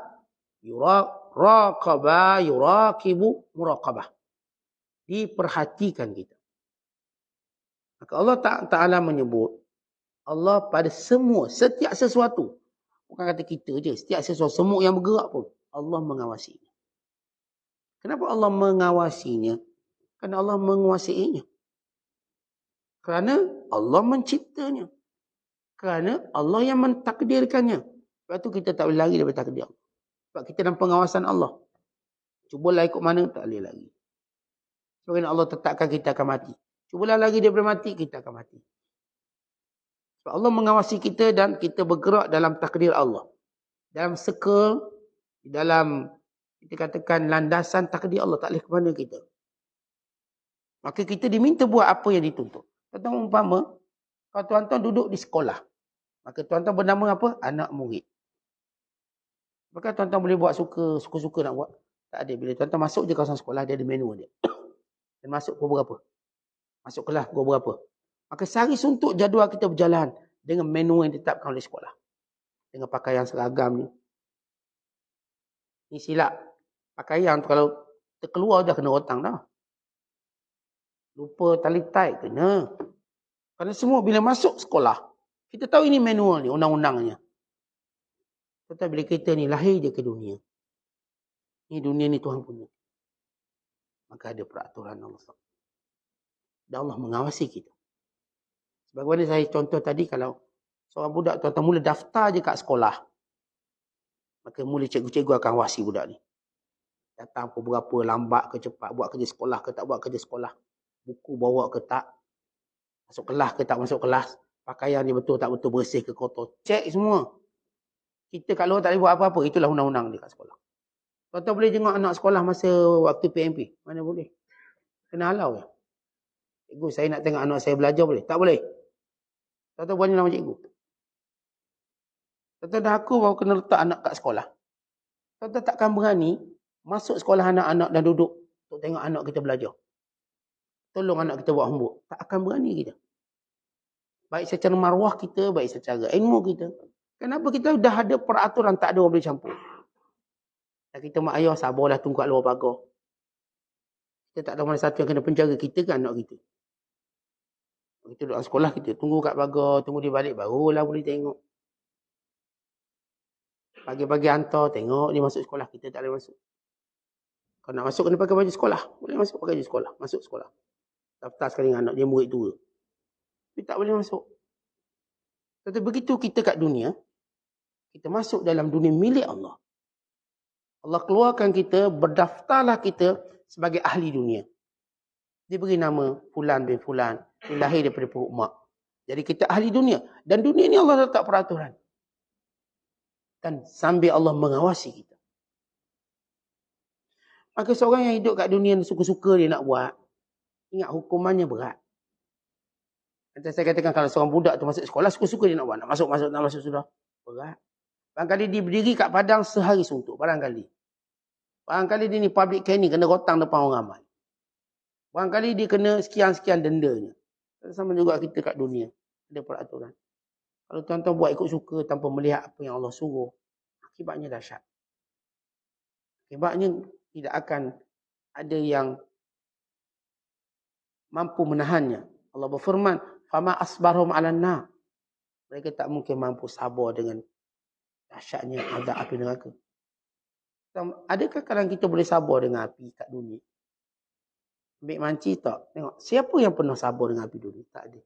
raqaba, yuraqibu, muraqabah. Diperhatikan kita. Maka Allah Ta'ala menyebut, Allah pada semua, setiap sesuatu. Bukan kata kita je, setiap sesuatu, semua yang bergerak pun, Allah mengawasinya. Kenapa Allah mengawasinya? Kerana Allah menguasainya. Kerana Allah menciptanya. Kerana Allah yang mentakdirkannya. Sebab tu kita tak boleh lari daripada takdir Allah. Sebab kita dalam pengawasan Allah. Cubalah ikut mana, tak boleh lagi. Sebab Allah tetapkan kita akan mati. Cubalah lagi daripada mati, kita akan mati. Sebab Allah mengawasi kita dan kita bergerak dalam takdir Allah. Dalam circle, dalam kita katakan landasan takdir Allah. Tak boleh ke mana kita. Maka kita diminta buat apa yang dituntut. Contoh umpama, kalau tuan-tuan duduk di sekolah, maka tuan-tuan bernama apa? Anak murid. Maka tuan-tuan boleh buat suka-suka nak buat. Tak ada. Bila tuan-tuan masuk je kawasan sekolah, dia ada menu dia. Dan masuk pukul berapa? Masuk kelas pukul berapa? Maka sehari suntuk jadual kita berjalan dengan menu yang ditetapkan oleh sekolah. Dengan pakaian seragam ni. Ni silap. Pakaian tu kalau terkeluar dah kena rotang dah. Lupa tali tie kena. Kerana semua bila masuk sekolah, kita tahu ini manual ni, undang-undangnya. Tetapi bila kita ni lahir je ke dunia. Ni dunia ni Tuhan punya. Maka ada peraturan Allah. Dan Allah mengawasi kita. Sebagaimana saya contoh tadi, kalau seorang budak tuan-tuan mula daftar je kat sekolah, maka mula cikgu-cikgu akan awasi budak ni. Datang pukul berapa, lambat ke cepat, buat kerja sekolah ke tak buat kerja sekolah. Buku bawa ke tak, masuk kelas ke tak masuk kelas, pakaian dia betul tak betul, bersih ke kotor, cek semua. Kita kat luar tak boleh buat apa-apa, itulah undang-undang dia kat sekolah. Tuan-tuan boleh jenguk anak sekolah masa waktu PMP? Mana boleh? Kena halau ya. Cikgu, saya nak tengok anak saya belajar boleh? Tak boleh. Tuan-tuan berani nama cikgu. Tuan-tuan dah aku baru kena letak anak kat sekolah. Tuan-tuan takkan berani masuk sekolah anak-anak dan duduk untuk tengok anak kita belajar. Tolong anak kita buat homework. Tak akan berani kita. Baik secara maruah kita, baik secara ilmu kita. Kenapa kita dah ada peraturan, tak ada orang boleh campur. Dan kita mak ayah sabarlah tunggu kat luar pagar. Kita tak tahu mana satu yang kena penjaga kita ke anak kita. Kita duduk dalam sekolah, kita tunggu kat pagar, tunggu dia balik, barulah boleh tengok. Pagi-pagi hantar, tengok dia masuk sekolah, kita tak boleh masuk. Kalau nak masuk, kena pakai baju sekolah. Boleh masuk pakai baju sekolah, masuk sekolah. Daftar sekali dengan anak dia murid tua. Tapi tak boleh masuk. Tetapi begitu kita kat dunia, kita masuk dalam dunia milik Allah. Allah keluarkan kita, berdaftarlah kita sebagai ahli dunia. Dia beri nama Fulan bin Fulan. Dia lahir daripada perut mak. Jadi kita ahli dunia. Dan dunia ni Allah letak peraturan. Dan sambil Allah mengawasi kita. Maka seorang yang hidup kat dunia suka-suka dia nak buat, ingat hukumannya berat. Nanti saya katakan kalau seorang budak tu masuk sekolah, suka-suka dia nak buat. Nak masuk sudah. Berat. Barangkali dia berdiri kat padang sehari suntuk. Barangkali dia ni public caning, kena rotang depan orang ramai. Barangkali dia kena sekian-sekian dendanya. Sama juga kita kat dunia. Ada peraturan. Kalau tuan-tuan buat ikut suka tanpa melihat apa yang Allah suruh, akibatnya dahsyat. Akibatnya tidak akan ada yang mampu menahannya. Allah berfirman, "Fama asbarhum 'alan nar." Mereka tak mungkin mampu sabar dengan dahsyatnya azab api neraka. Adakah kadang kita boleh sabar dengan api kat dunia? Ambil manci tak? Tengok, siapa yang pernah sabar dengan api dunia? Tak ada.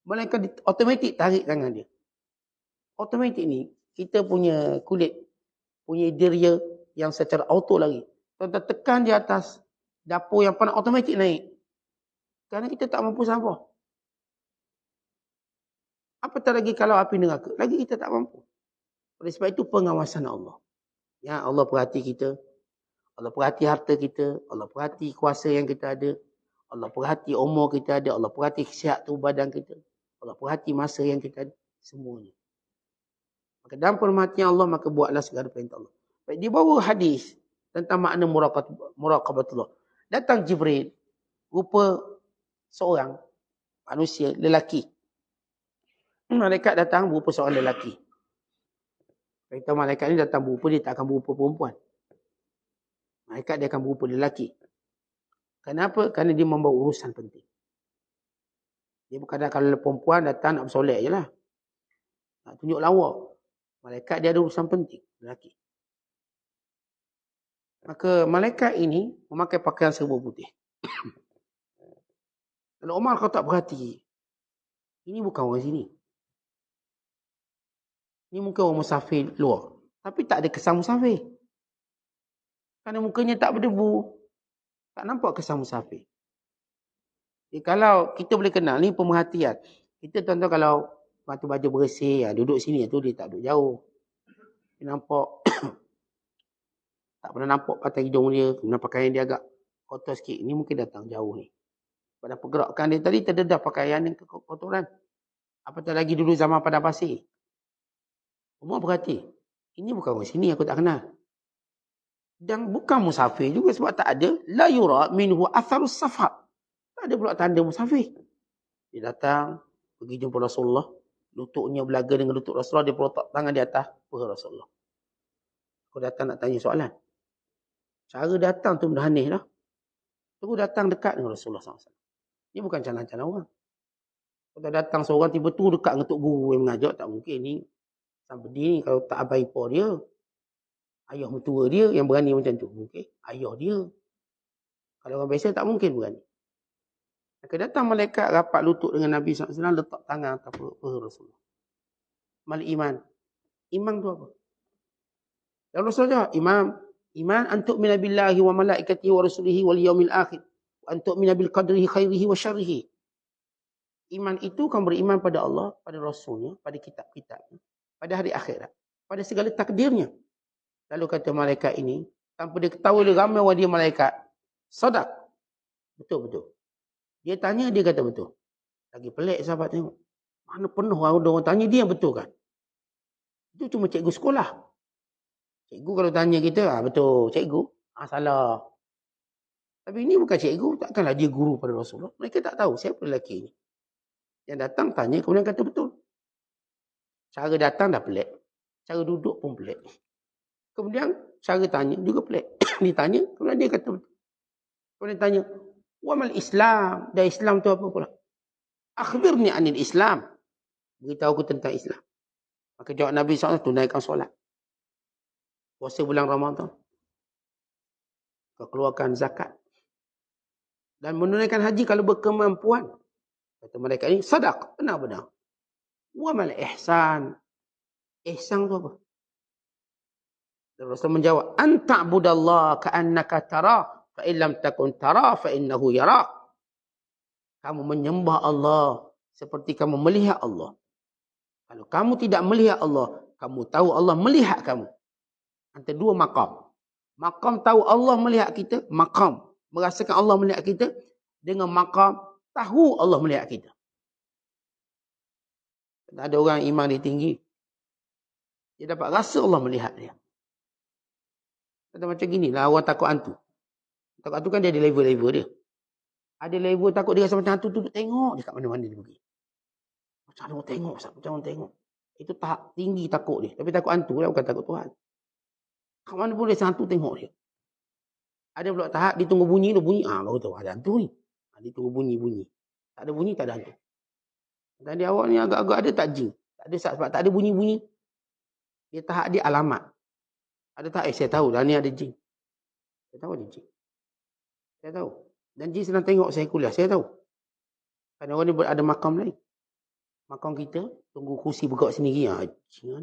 Melainkan automatik tarik tangan dia. Automatik ni, kita punya kulit, punya diri yang secara auto lagi. Tuan-tuan tekan di atas dapur yang panas, automatik naik. Kerana kita tak mampu sabar. Apatah lagi kalau api neraka, lagi kita tak mampu. Oleh sebab itu pengawasan Allah. Ya, Allah perhati kita. Allah perhati harta kita. Allah perhati kuasa yang kita ada. Allah perhati umur kita ada. Allah perhati sihat tubuh badan kita. Allah perhati masa yang kita ada. Semuanya. Maka dalam perhatian Allah, maka buatlah segala perintah Allah. Baik, di bawah hadis tentang makna muraqabatullah. Datang Jibril rupa seorang manusia lelaki. Malaikat datang berupa seorang lelaki. Kata malaikat ni datang berupa, dia tak akan berupa perempuan. Malaikat dia akan berupa lelaki. Kenapa? Kerana dia membawa urusan penting. Dia bukan kalau perempuan datang nak bersolek je lah. Nak tunjuk lawa. Malaikat dia ada urusan penting. Lelaki. Maka malaikat ini memakai pakaian serba putih. Kalau Umar kau tak perhati, ini bukan orang sini. Ini mungkin orang musafir luar. Tapi tak ada kesan musafir. Kerana mukanya tak berdebu. Tak nampak kesan musafir. Jadi kalau kita boleh kenal, ni pemerhatian. Kita tuan-tuan kalau baju bersih, duduk sini, tu dia tak duduk jauh. Dia nampak, tak pernah nampak patah hidung dia, kemudian pakaian dia agak kotor sikit. Ini mungkin datang jauh ni. Pada pergerakan dia tadi, terdedah pakaian yang kekotoran. Apatah lagi dulu zaman padang pasir. Umar berhati, ini bukan orang sini, aku tak kenal. Dan bukan musafir juga sebab tak ada la yura minhu atharus safar. Tak ada pula tanda musafir. Dia datang, pergi jumpa Rasulullah. Lututnya belaga dengan lutut Rasulullah. Dia letak tangan di atas peha Rasulullah. Aku datang nak tanya soalan. Cara datang tu dah aneh lah. Terus datang dekat dengan Rasulullah SAW. Ini bukan calon-calon orang. Kalau datang seorang tiba tu dekat dengan Tok Guru yang mengajar, tak mungkin ni. Sampai ni kalau tak abang ipar dia, ayah mentua dia yang berani macam tu. Mungkin ayah dia. Kalau orang biasa tak mungkin berani. Maka datang malaikat rapat lutut dengan Nabi SAW, letak tangan atas peha Rasulullah. Mal iman. Iman tu apa? Dan Rasulullah jawab, iman antuk mina billahi wa malaikatihi wa rasulihi wal yaumil akhir. Wa antuk mina bil qadrihi khairihi wa syarrihi. Iman itu kamu beriman pada Allah, pada Rasulnya, pada kitab-kitabnya, pada hari akhirat, pada segala takdirnya. Lalu kata malaikat ini, tanpa dia ketahui dia ramai orang dia malaikat, sadaq. Betul-betul. Dia tanya, dia kata betul. Lagi pelik sahabat tengok. Mana penuh orang tanya, dia yang betul kan? Itu cuma cikgu sekolah. Cikgu kalau tanya kita, betul. Cikgu, salah. Tapi ini bukan cikgu, takkanlah dia guru pada Rasulullah. Mereka tak tahu siapa lelaki ini. Yang datang tanya, kemudian kata betul. Cara datang dah pelik. Cara duduk pun pelik. Kemudian cara tanya juga pelik. Ditanya, kemudian dia kata betul. Kemudian tanya, wamal Islam. Dan Islam tu apa pula? Akhbirni anil Islam. Beritahu aku tentang Islam. Maka jawab Nabi SAW, tunaikan solat. Puasa bulan Ramadan. Keluarkan zakat. Dan menunaikan haji kalau berkemampuan. Kata mereka ini, sadaq. Benar-benar. Wamal ihsan. Ihsan tu apa? Dan Rasul menjawab, anta'budallah ka'annaka tarah. Fa'illam takun tara fa'innahu yara. Kamu menyembah Allah seperti kamu melihat Allah. Kalau kamu tidak melihat Allah, kamu tahu Allah melihat kamu. Antara dua maqam. Maqam tahu Allah melihat kita, maqam merasakan Allah melihat kita, dengan maqam tahu Allah melihat kita. Tak ada orang iman dia tinggi, dia dapat rasa Allah melihat dia. Kata macam ginilah orang takut hantu. Takut hantu kan dia ada level-level dia. Ada level takut dia rasa macam hantu tu tengok dekat mana-mana dia pergi. Macam orang tengok, macam orang tengok. Itu tahap tinggi takut dia. Tapi takut hantu lah, bukan takut Tuhan. Kat mana pun dia hantu tengok dia. Ada pula tahap dia tunggu bunyi tu, bunyi. Baru tahu ada hantu ni. Dia tunggu bunyi-bunyi. Tak ada bunyi, tak ada hantu. Dan dia awak ni agak-agak ada tak jin. Tak ada sebab tak ada bunyi-bunyi. Dia tahap dia alamat. Ada tak? Saya tahu dah ni ada jin. Saya tahu ada jin. Saya tahu. Dan jin senang tengok saya kuliah. Saya tahu. Kadang orang ni ada makam lain. Makam kita, tunggu kursi bergerak sendiri.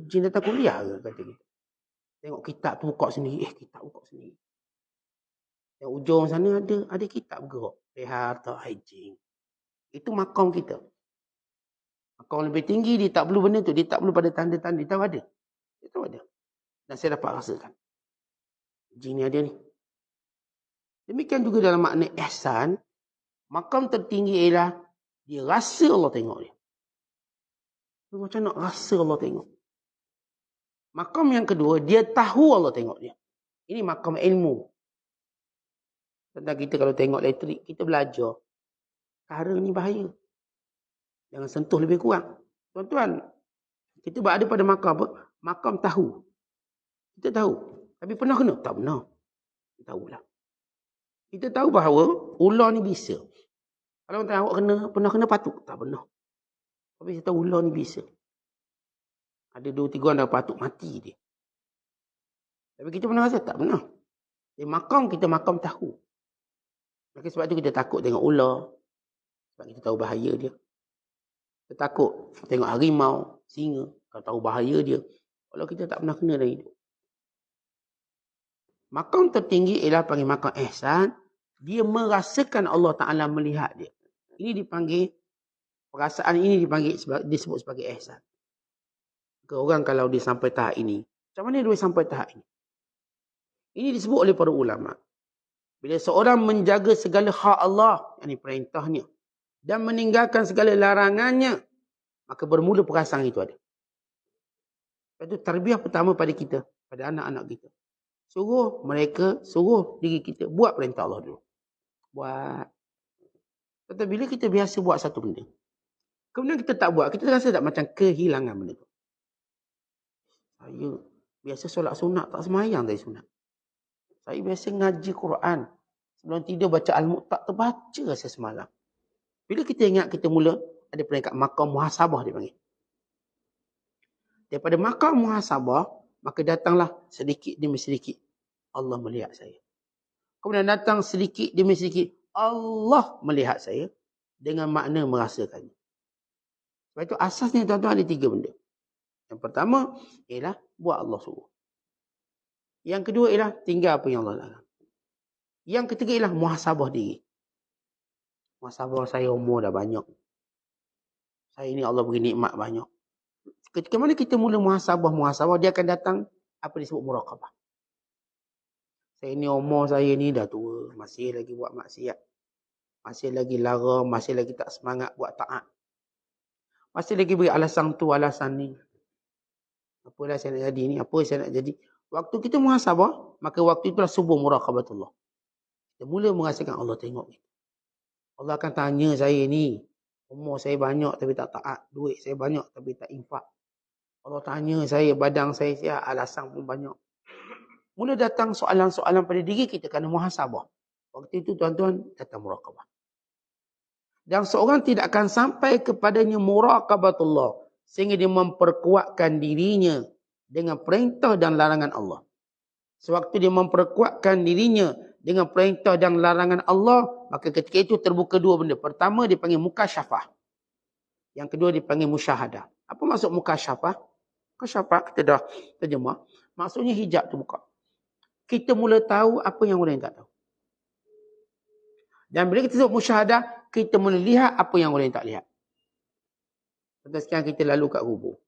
Jin datang kuliah ke? Kata kita. Tengok kitab tu buka sendiri. Kitab buka sendiri. Yang ujung sana ada kitab bergerak. Rehat tak hygiene. Itu makam kita. Makam lebih tinggi, dia tak perlu benda tu. Dia tak perlu pada tanda-tanda. Dia tahu ada. Dia tahu ada. Dan saya dapat rasakan. Jin ni ada ni. Demikian juga dalam makna ihsan. Makam tertinggi ialah dia rasa Allah tengok dia. Macam nak rasa Allah tengok. Makam yang kedua, dia tahu Allah tengok dia. Ini makam ilmu. Tentang kita kalau tengok elektrik, kita belajar. Perkara ni bahaya. Jangan sentuh lebih kurang. Tuan-tuan, kita berada pada makam apa? Makam tahu. Kita tahu. Tapi pernah kena? Tak pernah. Kita tahulah. Kita tahu bahawa ular ni bisa. Kalau tuan awak pernah kena patuk? Tak pernah. Tapi kita tahu ular ni bisa. Ada 2-3 orang dah patuk mati dia. Tapi kita pernah rasa? Tak pernah. Di makam kita makam tahu. Maka sebab tu kita takut tengok ular. Sebab kita tahu bahaya dia. Kita takut tengok harimau, singa. Kalau tahu bahaya dia. Kalau kita tak pernah kena dalam hidup. Makam tertinggi ialah panggil makam ihsan. Dia merasakan Allah Ta'ala melihat dia. Ini dipanggil, perasaan ini disebut sebagai ihsan. Orang kalau dia sampai tahap ini, macam mana dia sampai tahap ini? Ini disebut oleh para ulama. Bila seorang menjaga segala hak Allah, yang ini perintahnya, dan meninggalkan segala larangannya, maka bermula perasaan itu ada. Itu tarbiyah pertama pada kita, pada anak-anak kita. Suruh diri kita buat perintah Allah dulu. Buat. Tetapi bila kita biasa buat satu benda, kemudian kita tak buat, kita rasa tak macam kehilangan benda tu. Saya biasa solat sunat, tak semayang dari sunat. Saya biasa ngaji Quran. Sebelum tidur baca Al-Mu'taq, terbaca rasa semalam. Bila kita ingat, kita mula ada peringkat makam muhasabah dia panggil. Daripada makam muhasabah, maka datanglah sedikit demi sedikit Allah melihat saya. Kemudian datang sedikit demi sedikit Allah melihat saya dengan makna merasakannya. Sebab itu asasnya tuan-tuan ada 3 benda. Yang pertama ialah buat Allah suruh. Yang kedua ialah tinggal apa yang Allah larang. Yang ketiga ialah muhasabah diri. Muhasabah saya umur dah banyak. Saya ni Allah beri nikmat banyak. Ketika mana kita mula muhasabah, dia akan datang apa disebut muraqabah. Saya ni umur saya ni dah tua, masih lagi buat maksiat. Masih lagi lara, masih lagi tak semangat buat taat. Masih lagi beri alasan tu, alasan ni. Apalah saya nak jadi ni, apa saya nak jadi. Waktu kita muhasabah, maka waktu itulah subuh muraqabatullah. Kita mula merasakan Allah tengok kita. Allah akan tanya saya ni, umur saya banyak tapi tak taat. Duit saya banyak tapi tak infak. Allah tanya saya, badan saya sihat, alasan pun banyak. Mula datang soalan-soalan pada diri kita kerana muhasabah. Waktu itu tuan-tuan datang muraqabah. Dan seorang tidak akan sampai kepadanya muraqabatullah sehingga dia memperkuatkan dirinya dengan perintah dan larangan Allah. Sewaktu dia memperkuatkan dirinya dengan perintah dan larangan Allah, maka ketika itu terbuka 2 benda. Pertama dipanggil mukasyafah. Yang kedua dipanggil musyahadah. Apa maksud mukasyafah? Mukasyafah kita dah terjemah. Maksudnya hijab terbuka. Kita mula tahu apa yang orang tak tahu. Dan bila kita sebut musyahadah, kita mula lihat apa yang orang tak lihat. Contoh sekarang kita lalu kat kubur.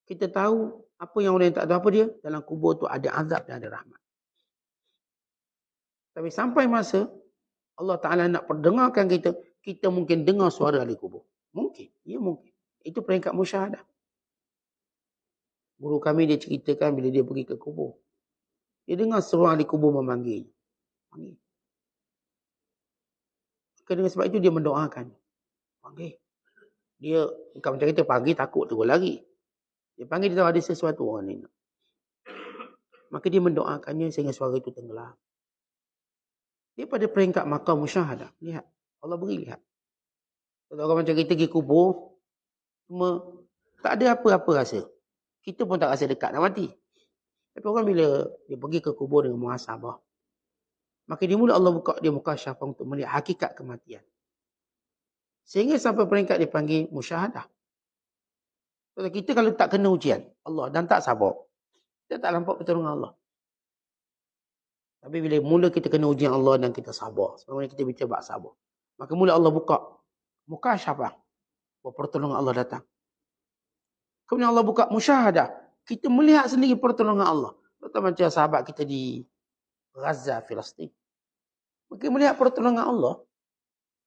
Kita tahu apa yang orang tak tahu apa dia. Dalam kubur tu ada azab dan ada rahmat. Tapi sampai masa Allah Ta'ala nak perdengarkan kita, kita mungkin dengar suara ahli kubur. Mungkin. Ya mungkin. Itu peringkat musyahadah. Guru kami dia ceritakan bila dia pergi ke kubur. Dia dengar suara ahli kubur memanggil. Panggil. Dengan sebab itu dia mendoakan. Panggil. Dia bukan macam kita pagi takut terus lagi. Dia panggil dia tahu ada sesuatu orang ni. Maka dia mendoakannya sehingga suara itu tenggelam. Dia pada peringkat makam musyahadah. Lihat. Allah beri lihat. Kalau orang macam kita pergi kubur, cuma tak ada apa-apa rasa. Kita pun tak rasa dekat nak mati. Tapi orang bila dia pergi ke kubur dengan muhasabah, maka dia mula Allah buka dia mukasyafah untuk melihat hakikat kematian. Sehingga sampai peringkat dipanggil musyahadah. Kita kalau tak kena ujian Allah dan tak sabar, kita tak nampak pertolongan Allah. Tapi bila mula kita kena ujian Allah dan kita sabar, sebagaimana kita bicara bab sabar, maka mula Allah buka mukasyafah, pertolongan Allah datang. Kemudian Allah buka musyahadah, kita melihat sendiri pertolongan Allah. Terutama macam sahabat kita di Gaza, Palestin. Maka melihat pertolongan Allah,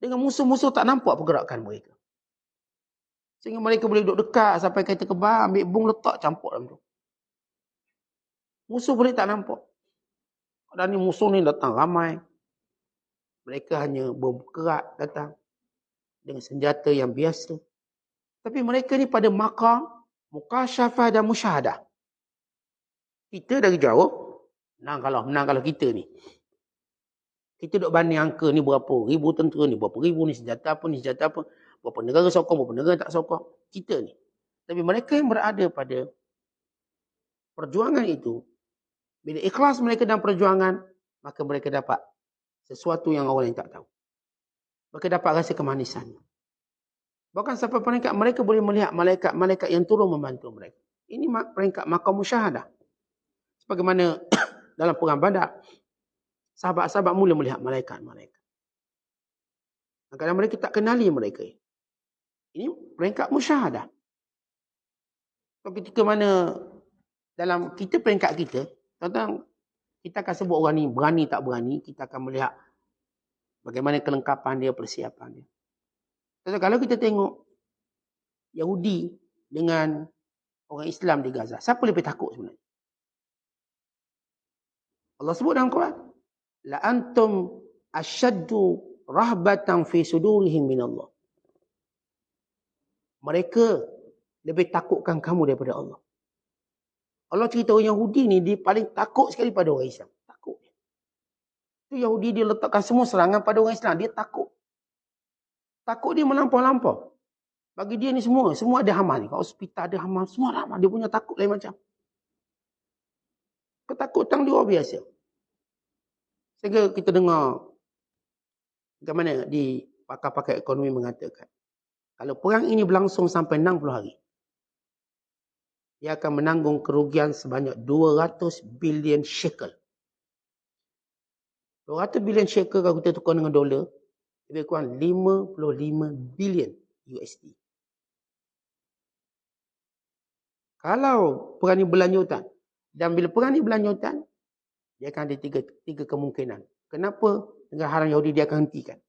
dengan musuh-musuh tak nampak pergerakan mereka. Sehingga mereka boleh duduk dekat sampai kereta kebal, ambil bom letak campur dalam tu. Musuh boleh tak nampak. Dan ni musuh ni datang ramai. Mereka hanya bergerak datang dengan senjata yang biasa. Tapi mereka ni pada maqam mukasyafah dan musyahadah. Kita dari jauh menang kalau kita ni. Kita duk banding angka ni berapa ribu tentera ni, berapa ribu ni senjata apa, berapa negara sokong, berapa negara tak sokong. Kita ni. Tapi mereka yang berada pada perjuangan itu, bila ikhlas mereka dalam perjuangan, maka mereka dapat sesuatu yang orang lain tak tahu. Mereka dapat rasa kemanisan. Bahkan sampai peringkat mereka boleh melihat malaikat-malaikat yang turun membantu mereka. Ini peringkat maqam musyahadah. Sebagaimana dalam perang Badar, sahabat-sahabat mula melihat malaikat-malaikat. Kadang-kadang mereka tak kenali mereka. Ini peringkat musyahadah. Ketika mana dalam kita peringkat kita, tentang kita akan sebut orang ni berani tak berani, kita akan melihat bagaimana kelengkapan dia, persiapan dia. Tapi kalau kita tengok Yahudi dengan orang Islam di Gaza, siapa lebih takut sebenarnya? Allah sebut dalam Quran, la antum asyaddu rahbatan fi sudurihim minallah. Mereka lebih takutkan kamu daripada Allah. Allah cerita orang Yahudi ni dia paling takut sekali pada orang Islam. Takut. Tu Yahudi dia letakkan semua serangan pada orang Islam, dia takut. Takut dia melampau-lampau. Bagi dia ni semua ada hama ni. Kat hospital ada hama, semua ada hama. Dia punya takut lain macam. Ketakutan dia luar biasa. Sehingga kita dengar bagaimana di pakar-pakar ekonomi mengatakan, kalau perang ini berlangsung sampai 60 hari, dia akan menanggung kerugian sebanyak 200 bilion shekel. 200 bilion shekel kalau kita tukar dengan dolar, lebih kurang 55 bilion USD. Kalau perang ini berlanjutan, dan bila perang ini berlanjutan, dia akan ada tiga kemungkinan. Kenapa negara haram Yahudi dia akan hentikan?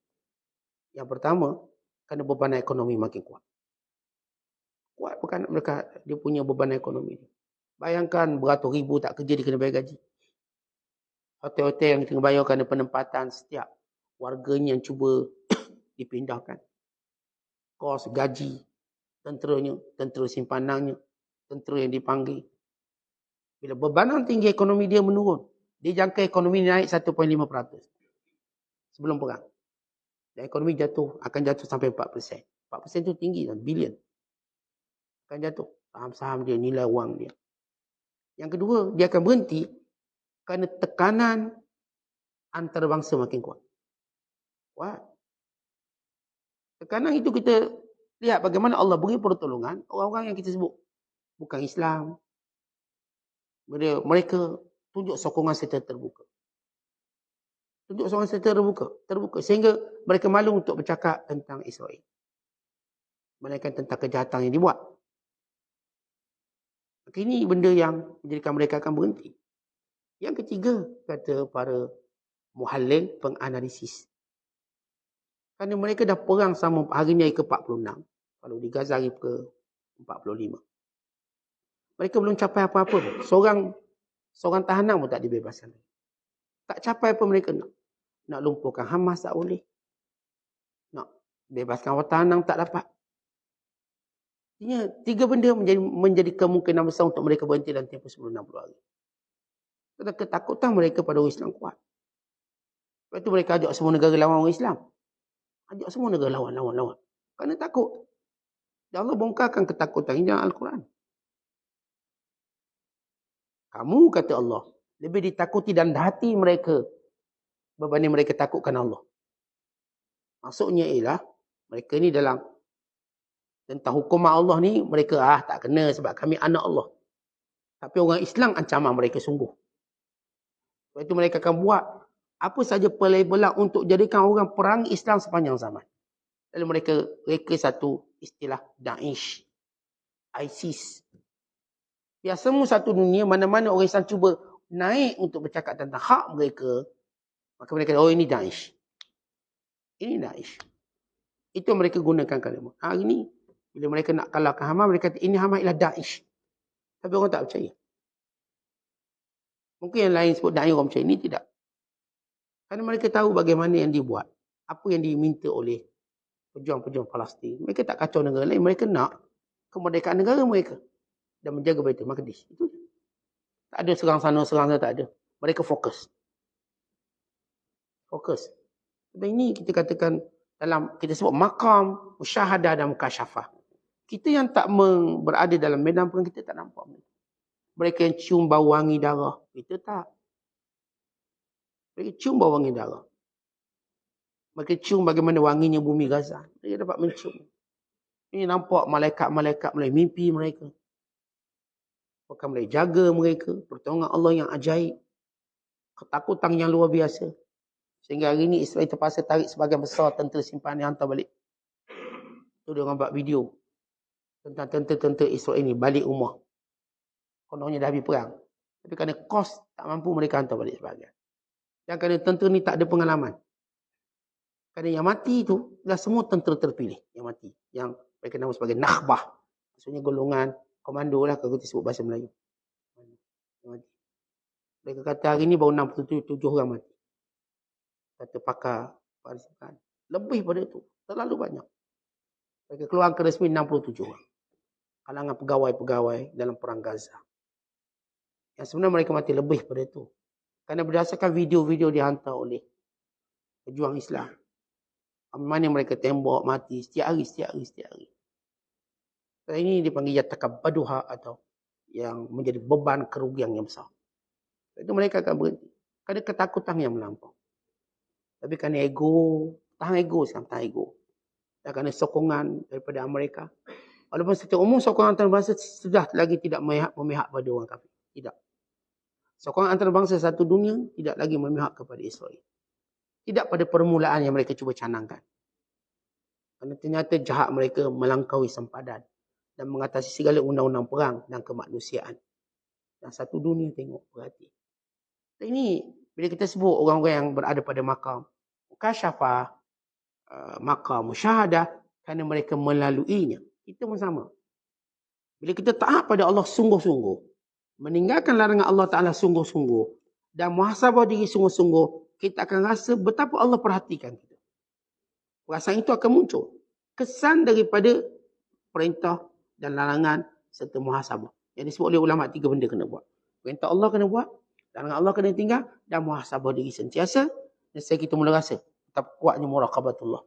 Yang pertama, kerana beban ekonomi makin kuat. Kuat bukan mereka, dia punya beban ekonomi. Bayangkan beratus ribu tak kerja, dia kena bayar gaji. Hotel-hotel yang kena bayar kerana penempatan setiap warganya yang cuba dipindahkan. Kos, gaji, tenteranya, tentera simpanannya, tentera yang dipanggil. Bila bebanan tinggi ekonomi dia menurun, dia jangka ekonomi naik 1.5% sebelum perang. Dan ekonomi akan jatuh sampai 4%. 4% itu tinggi kan, bilion. Akan jatuh. Saham-saham dia, nilai wang dia. Yang kedua, dia akan berhenti kerana tekanan antarabangsa makin kuat. Kuat. Tekanan itu kita lihat bagaimana Allah beri pertolongan orang-orang yang kita sebut bukan Islam. Mereka tunjuk sokongan secara terbuka. Tunjuk sokongan secara terbuka. Sehingga mereka malu untuk bercakap tentang Israel. Melainkan tentang kejahatan yang dibuat. Maka ini benda yang menjadikan mereka akan berhenti. Yang ketiga, kata para muhallil, penganalisis. Kerana mereka dah perang sama hari ni ke-46. Kalau di Gaza hari ke-45. Mereka belum capai apa-apa pun. Seorang tahanan pun tak dibebaskan. Tak capai apa mereka nak. Nak lumpuhkan Hamas tak boleh. Nak bebaskan awak tahanan tak dapat. Artinya, tiga benda menjadi kemungkinan besar untuk mereka berhenti dalam tempoh 10-60 hari. Kerana ketakutan mereka pada orang Islam kuat. Sebab itu mereka ajak semua negara lawan orang Islam. Ajak semua negara lawan. Kerana takut. Dan Allah bongkarkan ketakutan ini dalam Al-Quran. Kamu, kata Allah, lebih ditakuti dalam hati mereka berbanding mereka takutkan Allah. Maksudnya ialah, mereka ni dalam tentang hukuman Allah ni, mereka tak kena sebab kami anak Allah. Tapi orang Islam ancaman mereka sungguh. Sebab itu mereka akan buat apa saja pelabelan untuk jadikan orang perang Islam sepanjang zaman. Lalu mereka reka satu istilah Daesh, ISIS. Biar semua satu dunia, mana-mana orang Islam cuba naik untuk bercakap tentang hak mereka, maka mereka kata, oh ini Daesh. Ini Daesh. Itu mereka gunakan kalimah. Hari ini, bila mereka nak kalahkan Hamas, mereka kata, ini Hamas ialah Daesh. Tapi orang tak percaya. Mungkin yang lain sebut Daesh, orang percaya. Ini tidak. Kerana mereka tahu bagaimana yang dibuat. Apa yang diminta oleh pejuang-pejuang Palestin. Mereka tak kacau negara lain. Mereka nak kemerdekaan negara mereka. Dan menjaga Baitul Maqdis. Itu je. Tak ada serang sana, tak ada. Mereka fokus. Fokus. Dan ini kita katakan dalam, kita sebut makam, musyahadah dan mukasyafah. Kita yang tak berada dalam medan perang, kita tak nampak. Mereka yang cium bau wangi darah. Kita tak. Mereka cium bau wangi darah. Mereka cium bagaimana wanginya bumi Gaza. Mereka dapat mencium. Ini nampak malaikat-malaikat mulai mimpi mereka. Bukan mulai jaga mereka. Pertolongan Allah yang ajaib. Ketakutan yang luar biasa. Sehingga hari ini Israel terpaksa tarik sebagian besar tentera simpanan yang hantar balik. Itu dia orang buat video. Tentang tentera-tentera Israel ini balik rumah. Kononnya dah habis perang. Tapi kerana kos tak mampu, mereka hantar balik sebagian. Dan kerana tentera ni tak ada pengalaman. Kerana yang mati itu dah semua tentera terpilih. Yang mati. Yang mereka nama sebagai nakhbah. Maksudnya golongan komando lah kalau kita sebut bahasa Melayu. Yang mati. Mereka kata hari ni baru 67 orang mati. Kata pakar Palestin. Lebih pada itu. Terlalu banyak. Mereka keluar ke resmi 67 orang. Kalangan pegawai-pegawai dalam perang Gaza. Yang sebenarnya mereka mati lebih pada itu. Kerana berdasarkan video-video dihantar oleh pejuang Islam. Mana mereka tembak mati setiap hari. Dan ini dipanggil yatakabbaduha atau yang menjadi beban kerugian yang besar. Itu mereka akan berhenti. Kerana ketakutan yang melampau. Tapi kerana ego, tahan ego. Dan kerana sokongan daripada Amerika. Walaupun secara umum sokongan antarabangsa sudah lagi tidak memihak pada orang kafir. Tidak. Sokongan antarabangsa satu dunia tidak lagi memihak kepada Israel. Tidak pada permulaan yang mereka cuba canangkan. Kerana ternyata jahat mereka melangkaui sempadan. Dan mengatasi segala undang-undang perang dan kemanusiaan. Dan satu dunia tengok, perhati. Dan ini, bila kita sebut orang-orang yang berada pada makam mukasyafah, makam musyahadah, kerana mereka melaluinya. Kita pun sama. Bila kita taat pada Allah sungguh-sungguh, meninggalkan larangan Allah Ta'ala sungguh-sungguh, dan muhasabah diri sungguh-sungguh, kita akan rasa betapa Allah perhatikan kita. Perasaan itu akan muncul. Kesan daripada perintah dan larangan serta muhasabah. Yang disebut oleh ulama 3 benda kena buat. Perintah Allah kena buat, larangan Allah kena tinggal, dan muhasabah diri sentiasa. Dan saya kita mula rasa betapa kuatnya muraqabatullah.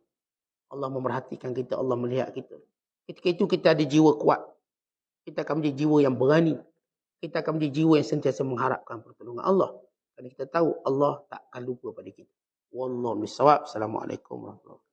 Allah memerhatikan kita, Allah melihat kita. Ketika itu kita ada jiwa kuat. Kita akan menjadi jiwa yang berani. Kita akan menjadi jiwa yang sentiasa mengharapkan pertolongan Allah. Kerana kita tahu Allah tak akan lupa pada kita. Wallahu bissawab. Assalamualaikum warahmatullahi wabarakatuh.